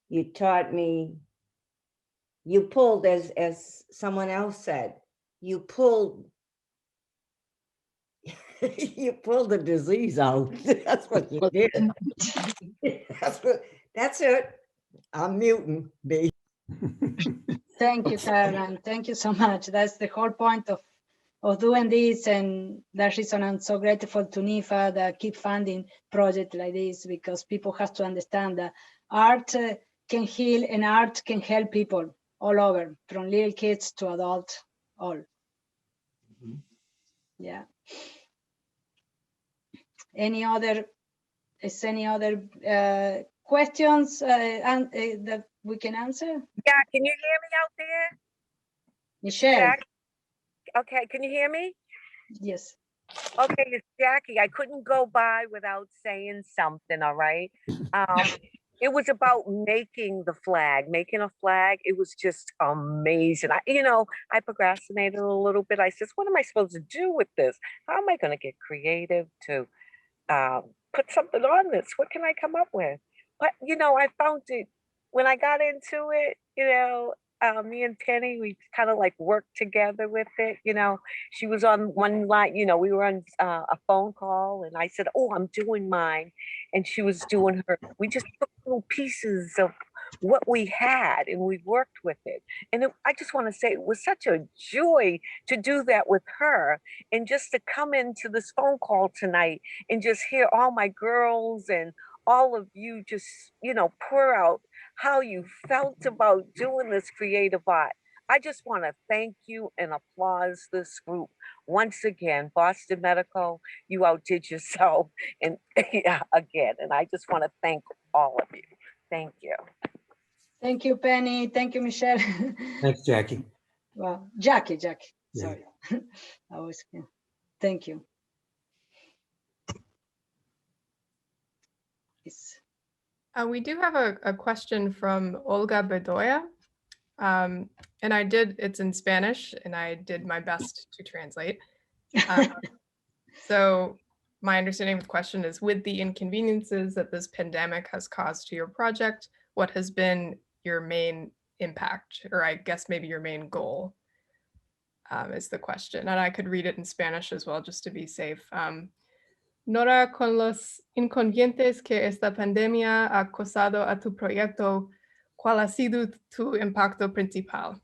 You taught me, you pulled, as someone else said, you pulled you pulled the disease out. That's what you did. That's it. I'm muting, B. Thank you, Karen. Thank you so much. That's the whole point of doing this, and that reason I'm so grateful to NIFA that keep funding projects like this, because people have to understand that art can heal and art can help people all over, from little kids to adults, all. Yeah. Any other questions that we can answer? Yeah, can you hear me out there? Michelle. Jack? Okay, can you hear me? Yes. Okay, it's Jackie. I couldn't go by without saying something, all right? It was about making the flag, making a flag. It was just amazing. I procrastinated a little bit. I said, what am I supposed to do with this? How am I going to get creative to put something on this? What can I come up with? But, I found it when I got into it, me and Penny, we kind of like worked together with it. She was on one line, we were on a phone call, and I said, oh, I'm doing mine. And she was doing her. We just took little pieces of what we had and we worked with it. And I just want to say it was such a joy to do that with her, and just to come into this phone call tonight and just hear all my girls and all of you just, pour out how you felt about doing this creative art. I just want to thank you and applause this group. Once again, Boston Medical, you outdid yourself, and again, and I just want to thank all of you. Thank you. Thank you, Penny. Thank you, Michelle. Thanks, Jackie. Well, Jackie, Yeah. sorry. Thank you. Yes. We do have a question from Olga Bedoya. And it's in Spanish, and I did my best to translate. So my understanding of the question is, with the inconveniences that this pandemic has caused to your project, what has been your main impact, or I guess maybe your main goal, is the question. And I could read it in Spanish as well, just to be safe. Nora, con los inconvenientes que esta pandemia ha causado a tu proyecto, ¿cuál ha sido tu impacto principal?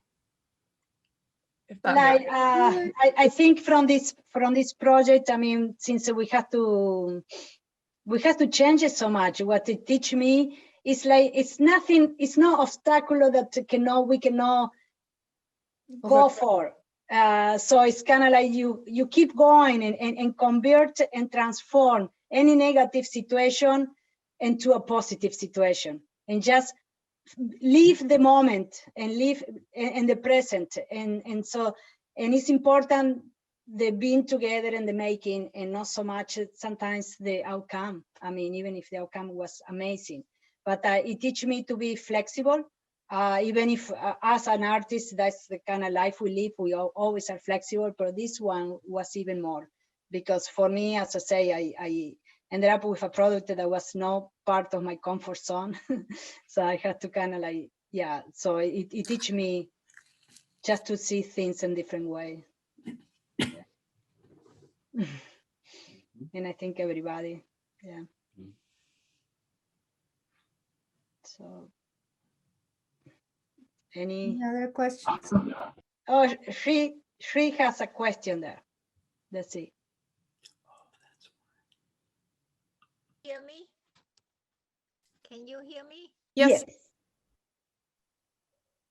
I think from this project, I mean, since we have to change it so much, what it teach me is like, it's no obstacle that we cannot go for. So it's kind of like you keep going and convert and transform any negative situation into a positive situation, and just live the moment and live in the present. And it's important, the being together and the making, and not so much sometimes the outcome. I mean, even if the outcome was amazing, but it teach me to be flexible. Even if as an artist, that's the kind of life we live, we always are flexible, but this one was even more, because for me, as I say, I ended up with a product that was not part of my comfort zone. So I had to kind of like, yeah, so it teach me just to see things in different way. Yeah. And I think everybody, yeah. So. Any other questions? Oh, she has a question there. Let's see. Hear me? Can you hear me? Yes.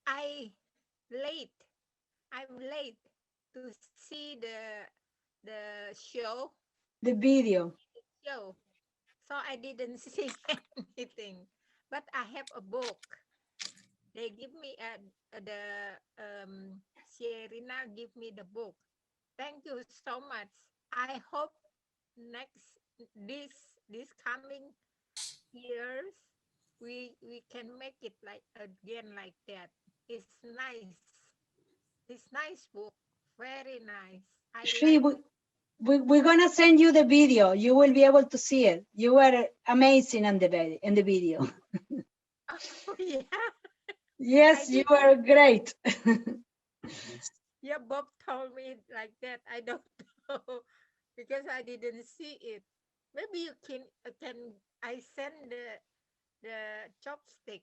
I'm late to see the show. The video. So I didn't see anything, but I have a book. They give me Sierina give me the book. Thank you so much. I hope this coming years we can make it like again like that. It's nice. It's nice book. Very nice. we're gonna send you the video. You will be able to see it. You were amazing in the video. Oh, yeah. Yes, you were great. Yeah, Bob told me like that. I don't know because I didn't see it. Maybe you can I send the chopstick.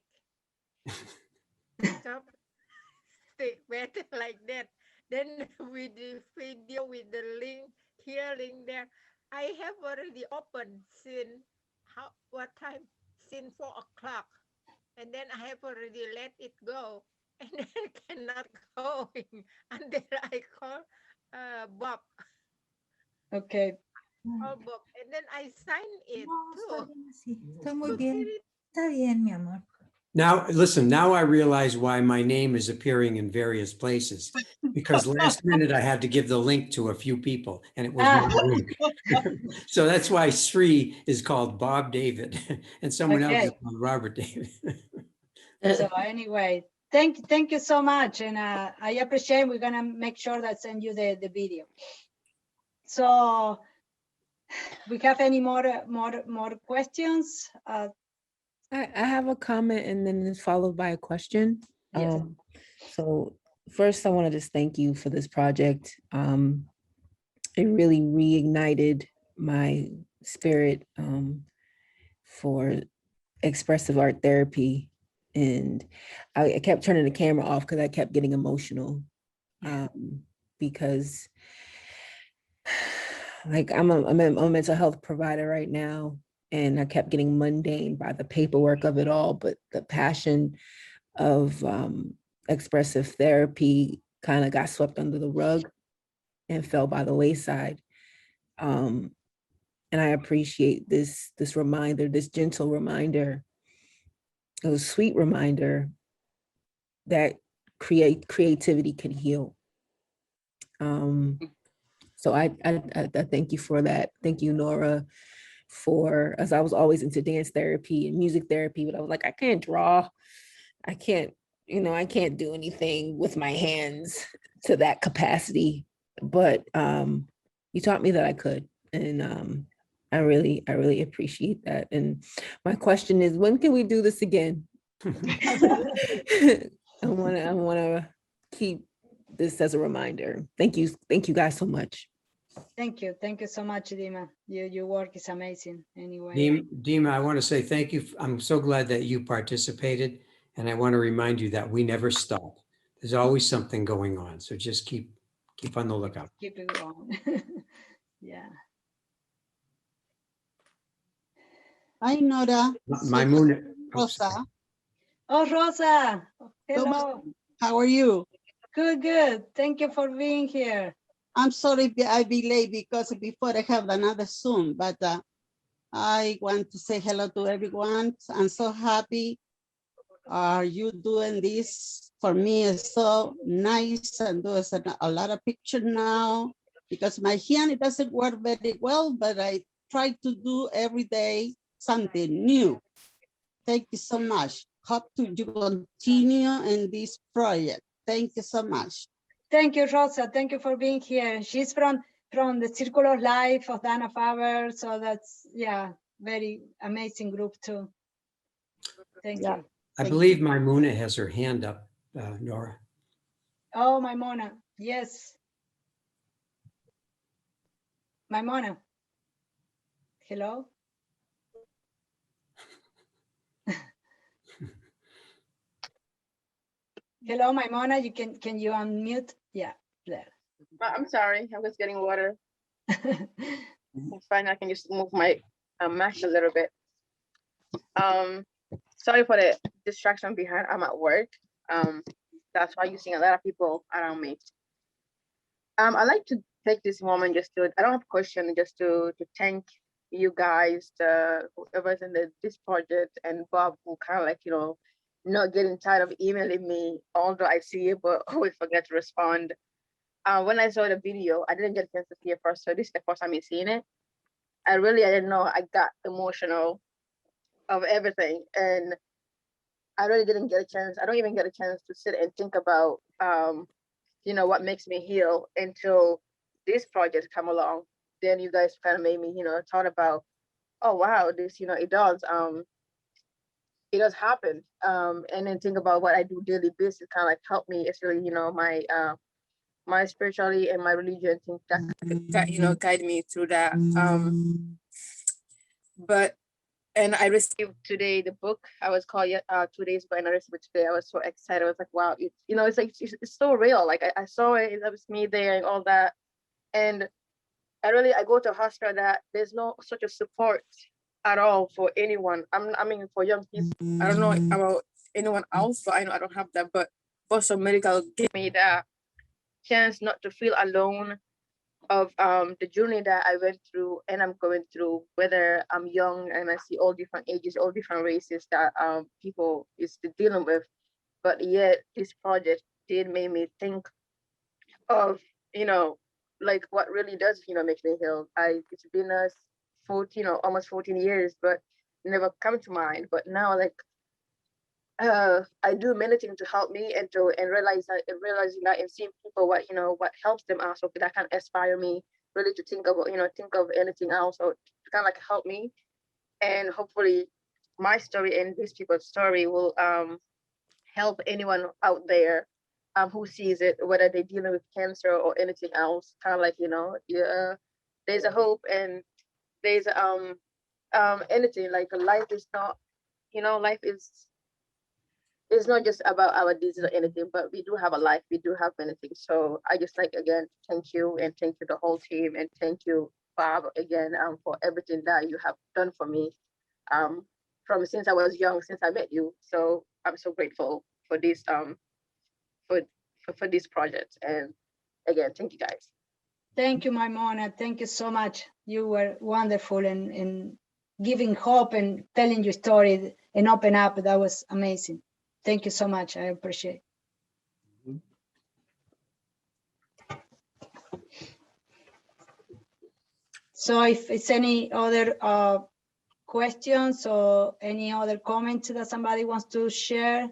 Chopstick better like that. Then with the video with the link here, link there. I have already opened since what time? Since 4 o'clock. And then I have already let it go. And then cannot going until I call Bob. Okay. Oh, Bob. And then I sign it too. Estoy muy bien. Está bien, mi amor. Now, listen, now I realize why my name is appearing in various places, because last minute I had to give the link to a few people and it was my link. So that's why Sri is called Bob David and someone else is called Robert David. So anyway, thank you so much. And I appreciate, we're gonna make sure that send you the video. So we have any more questions? I have a comment and then it's followed by a question. Yes. So first I want to just thank you for this project. It really reignited my spirit for expressive art therapy. And I kept turning the camera off because I kept getting emotional because like I'm a mental health provider right now. And I kept getting mundane by the paperwork of it all, but the passion of expressive therapy kind of got swept under the rug and fell by the wayside. And I appreciate this reminder, this gentle reminder, a sweet reminder that creativity can heal. So I thank you for that. Thank you, Nora, as I was always into dance therapy and music therapy, but I was like, I can't draw. I can't do anything with my hands to that capacity. But you taught me that I could. And I really appreciate that. And my question is, when can we do this again? I wanna keep this as a reminder. Thank you guys so much. Thank you so much, Dima. Your work is amazing. Anyway, Dima, I want to say thank you. I'm so glad that you participated, and I want to remind you that we never stop. There's always something going on, so just keep on the lookout. Keep it going. Yeah. Hi, Nora. Maimuna. Rosa. Oh, Rosa. Hello. How are you? Good. Thank you for being here. I'm sorry I be late because before I have another Zoom, but I want to say hello to everyone. I'm so happy. Are you doing this? For me, it's so nice and there's a lot of picture now because my hand, it doesn't work very well, but I try to do every day something new. Thank you so much. Hope you continue in this project. Thank you so much. Thank you, Rosa. Thank you for being here. She's from the Circle of Life of Dana Farber. So that's, very amazing group too. Thank you. I believe Maimuna has her hand up, Nora. Oh, Maimona. Yes. Maimona. Hello. Hello, Maimona. Can you unmute? Yeah, there. I'm sorry. I was getting water. It's fine. I can just move my mask a little bit. Sorry for the distraction behind. I'm at work. That's why you're seeing a lot of people around me. I'd like to take this moment I don't have a question, just to thank you guys, whoever's in this project, and Bob, who kind of not getting tired of emailing me, although I see it, but always forget to respond. When I saw the video, I didn't get a chance to see it first, so this is the first time I'm seeing it. I didn't know. I got emotional of everything, and I really didn't get a chance. I don't even get a chance to sit and think about, what makes me heal until this project come along. then you guys kind of made me, thought about, oh wow, this, it does happen. And then think about what I do daily basis, kind of like help me. It's really, my spirituality and my religion things that guide me through that. And I received today the book. I was called 2 days ago, and I received it today. I was so excited. I was like, wow, it's like it's so real. Like I saw it, it was me there and all that. And I go to a hospital that there's no such a support at all for anyone. I mean, for young people. I don't know about anyone else, but I know I don't have that. But Boston Medical gave me that chance not to feel alone of the journey that I went through and I'm going through, whether I'm young and I see all different ages, all different races that people is dealing with. But yet this project did make me think of, like what really does, make me heal. It's been 14 or almost 14 years, but never come to mind. But now, like, I do many things to help me and realizing that and seeing people what helps them also, that can inspire me really to think of anything else or to kind of like help me. And hopefully my story and these people's story will help anyone out there who sees it, whether they're dealing with cancer or anything else. Kind of like, there's a hope, and there's anything, like life is not, life is, it's not just about our disease or anything, but we do have a life, we do have many things. So I just like, again, thank you, and thank you the whole team, and thank you, Bob, again, for everything that you have done for me from since I was young, since I met you. So I'm so grateful for this for this project. And again, thank you guys. Thank you, Maimona. Thank you so much. You were wonderful in giving hope and telling your story and open up. That was amazing. Thank you so much. I appreciate it. So if it's any other questions or any other comments that somebody wants to share.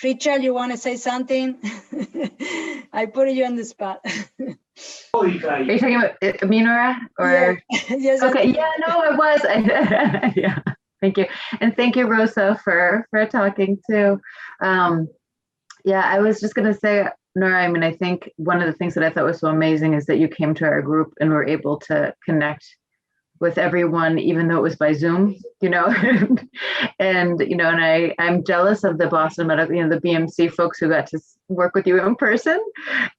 Richard, you want to say something? I put you on the spot. Are you talking about me, Nora? Or yeah. Yes. Okay. Yeah. No, I was. Yeah. Thank you, and thank you, Rosa, for talking too. Yeah, I was just gonna say, Nora, I mean, I think one of the things that I thought was so amazing is that you came to our group and were able to connect with everyone, even though it was by Zoom, and I'm jealous of the Boston Medical, the BMC folks who got to work with you in person.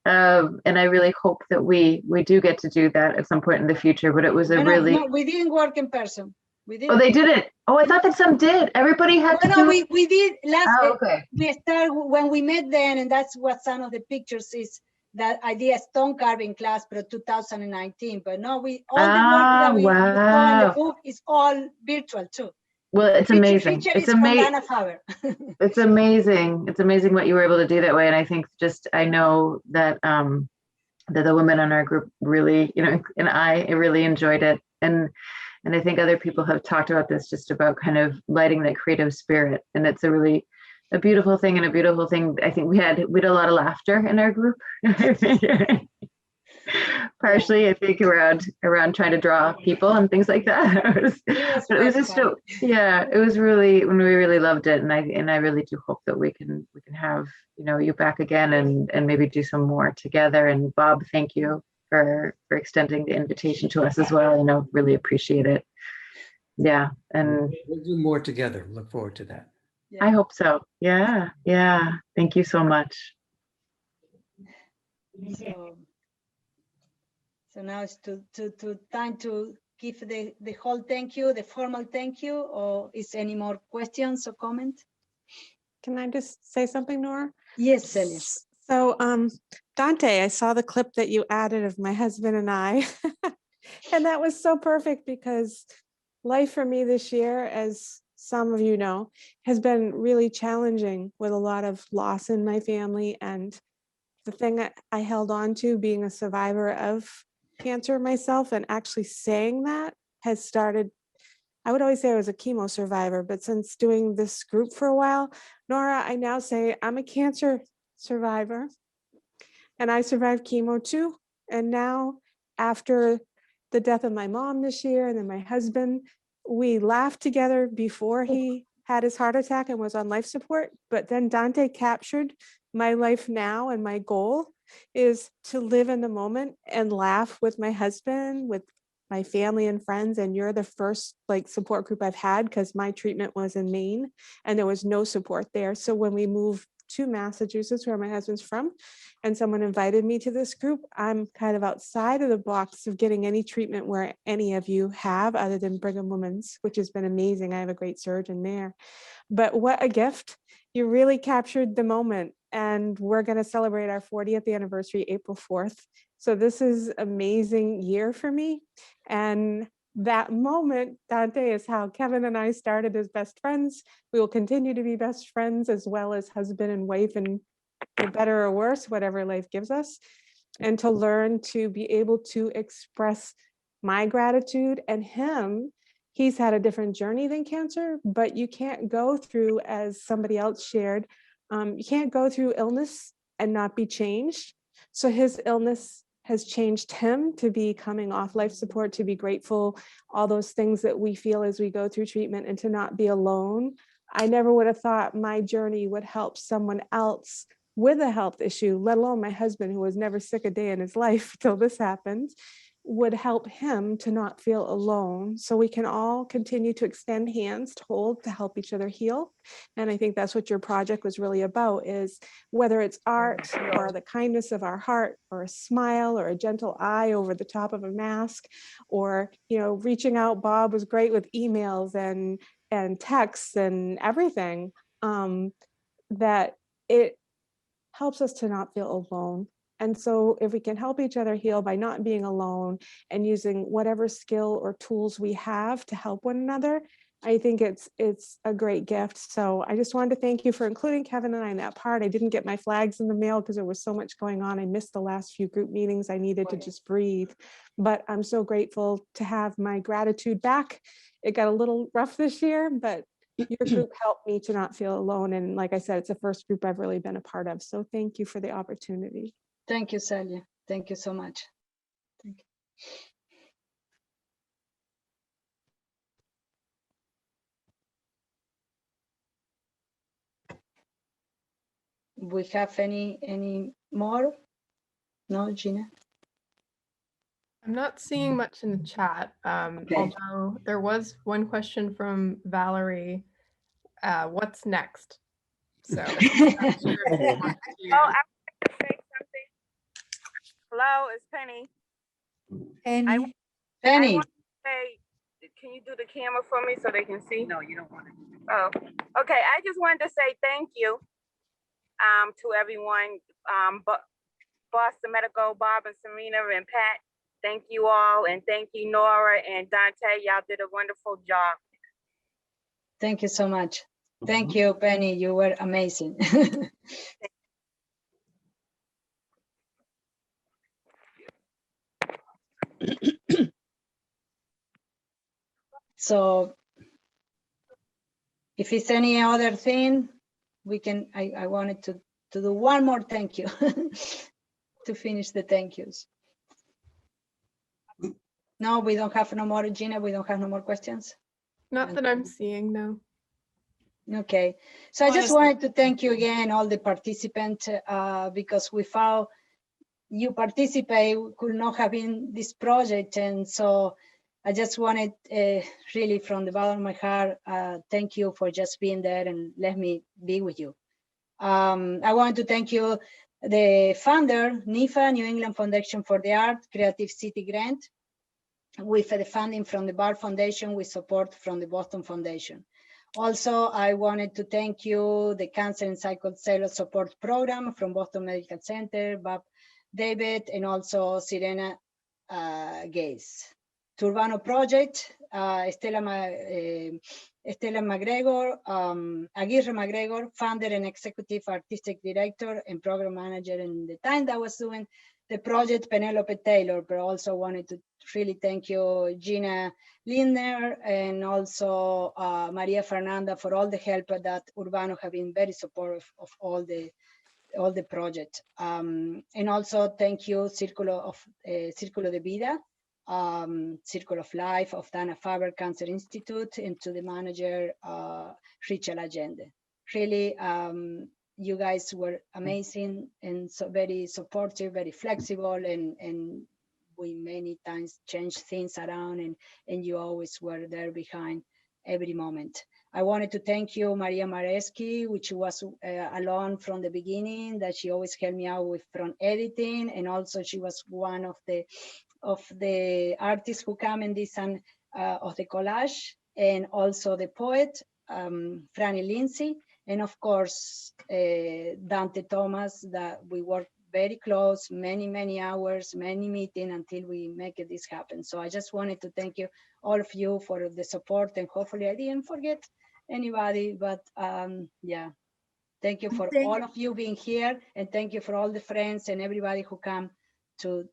And I really hope that we do get to do that at some point in the future, but it was No, we didn't work in person. We did. Oh, they didn't. Oh, I thought that some did. Everybody had to. No, we did last. Okay. We started when we met then, and that's what some of the pictures is. That I did a stone carving class, but 2019. But no, all the work that we saw in the book is all virtual too. Well, it's amazing. It's amazing. Dana Farber. It's amazing. It's amazing what you were able to do that way. And I think I know that that the women in our group really, and I really enjoyed it. And I think other people have talked about this, just about kind of lighting that creative spirit. And it's a beautiful thing, and a beautiful thing. I think we had a lot of laughter in our group. Partially, I think around trying to draw people and things like that. It was really, when we really loved it, and I really do hope that we can have you back again and maybe do some more together. And Bob, thank you for extending the invitation to us as well. Really appreciate it. Yeah, and we'll do more together. Look forward to that. Yeah. I hope so. Yeah. Thank you so much. So now it's time to give the whole thank you, the formal thank you, or is any more questions or comments? Can I just say something, Nora? Yes, Celia. So, Donte, I saw the clip that you added of my husband and I, and that was so perfect, because life for me this year, as some of you know, has been really challenging, with a lot of loss in my family. And the thing that I held on to, being a survivor of cancer myself, and actually saying that, has started, I would always say I was a chemo survivor, but since doing this group for a while, Nora, I now say I'm a cancer survivor, and I survived chemo too. And now, after the death of my mom this year, and then my husband. We laughed together before he had his heart attack and was on life support, but then Donte captured my life now, and my goal is to live in the moment and laugh with my husband, with my family and friends. And you're the first like support group I've had, because my treatment was in Maine and there was no support there. So when we moved to Massachusetts, where my husband's from, and someone invited me to this group, I'm kind of outside of the box of getting any treatment where any of you have, other than Brigham Women's, which has been amazing. I have a great surgeon there. But what a gift. You really captured the moment. And we're going to celebrate our 40th anniversary April 4th. So this is amazing year for me. And that moment, Donte, is how Kevin and I started as best friends. We will continue to be best friends, as well as husband and wife, and for better or worse, whatever life gives us. And to learn to be able to express my gratitude, and him. He's had a different journey than cancer, but you can't go through, as somebody else shared, you can't go through illness and not be changed. So his illness has changed him to be coming off life support, to be grateful, all those things that we feel as we go through treatment, and to not be alone. I never would have thought my journey would help someone else with a health issue, let alone my husband, who was never sick a day in his life till this happened, would help him to not feel alone. So we can all continue to extend hands, to hold, to help each other heal. And I think that's what your project was really about, is whether it's art or the kindness of our heart, or a smile, or a gentle eye over the top of a mask, or, you know, reaching out. Bob was great with emails and texts and everything, that it helps us to not feel alone. And so if we can help each other heal by not being alone and using whatever skill or tools we have to help one another, I think it's a great gift. So I just wanted to thank you for including Kevin and I in that part. I didn't get my flags in the mail because there was so much going on. I missed the last few group meetings. I needed to just breathe. But I'm so grateful to have my gratitude back. It got a little rough this year, but your group helped me to not feel alone. And like I said, it's the first group I've really been a part of. So thank you for the opportunity. Thank you, Celia. Thank you so much. Thank you. We have any more? No, Gina? I'm not seeing much in the chat, although there was one question from Valerie, what's next? So I'm not sure if you want to- Oh, I want to say something. Hello, it's Penny. Penny. Penny. I want to say, can you do the camera for me so they can see? No, you don't want to. Oh, okay. I just wanted to say thank you to everyone, Boston Medical, Bob and Serena and Pat. Thank you all, and thank you, Nora and Donte. Y'all did a wonderful job. Thank you so much. Thank you, Penny. You were amazing. So if it's any other thing, we can, I wanted to do one more thank you to finish the thank yous. No, we don't have no more, Gina. We don't have no more questions. Not that I'm seeing, no. Okay, so I just wanted to thank you again, all the participants, because without you participate, we could not have been this project. And so I just wanted really from the bottom of my heart, thank you for just being there and let me be with you. I want to thank you, the funder, NIFA, New England Foundation for the Art, Creative City Grant, with the funding from the Bard Foundation, with support from the Boston Foundation. Also, I wanted to thank you, the Cancer and Sickle Cell Support Program from Boston Medical Center, Bob David, and also Sirena Gaze. To Urbano Project, Estela McGregor, Aguirre McGregor, founder and executive artistic director and program manager in the time that I was doing the project, Penelope Taylor, but also wanted to really thank you, Gina Lindner, and also Maria Fernanda for all the help that Urbano have been very supportive of all the project. And also thank you, Círculo de Vida, Circle of Life of Dana Farber Cancer Institute, and to the manager, Richard Allende. Really, you guys were amazing and so very supportive, very flexible, and we many times changed things around, and you always were there behind every moment. I wanted to thank you, Maria Mareski, which was alone from the beginning, that she always helped me out with from editing, and also she was one of the artists who come in this and of the collage, and also the poet, Franny Lindsay, and of course, Donte Thomas, that we worked very close, many hours, many meetings until we make this happen. So I just wanted to thank you, all of you, for the support, and hopefully I didn't forget anybody, but yeah, thank you for all of you being here, and thank you for all the friends and everybody who come to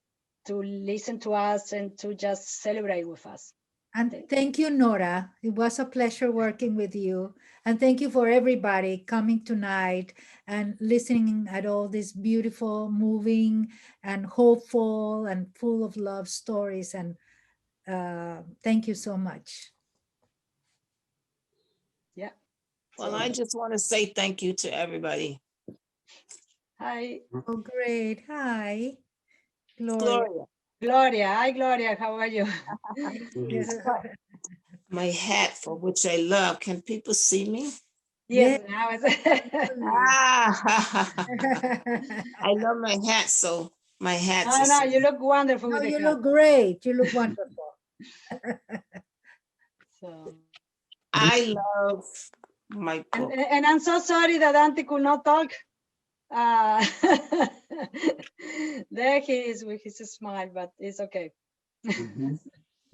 listen to us and to just celebrate with us. And thank you, Nora. It was a pleasure working with you. And thank you for everybody coming tonight and listening at all these beautiful, moving, and hopeful, and full of love stories. And thank you so much. Yeah. Well, I just want to say thank you to everybody. Hi. Oh, great. Hi, Gloria. Gloria. Hi, Gloria. How are you? My hat, for which I love. Can people see me? Yes, now it's I love my hat, so my hat. Oh, no, you look wonderful. No, with the you hat. look great. You look wonderful. So. I love my book. And I'm so sorry that Dante could not talk. There he is with his smile, but it's okay.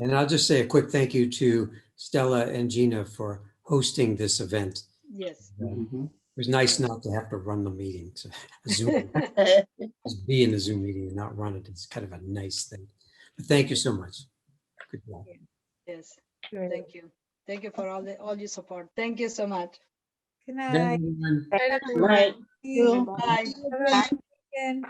And I'll just say a quick thank you to Stella and Gina for hosting this event. Yes. It was nice not to have to run the meeting. So Zoom, just be in the Zoom meeting and not run it. It's kind of a nice thing. But thank you so much. Good job. Yes. Thank you. Thank you for all your support. Thank you so much. Good night. Bye. Bye.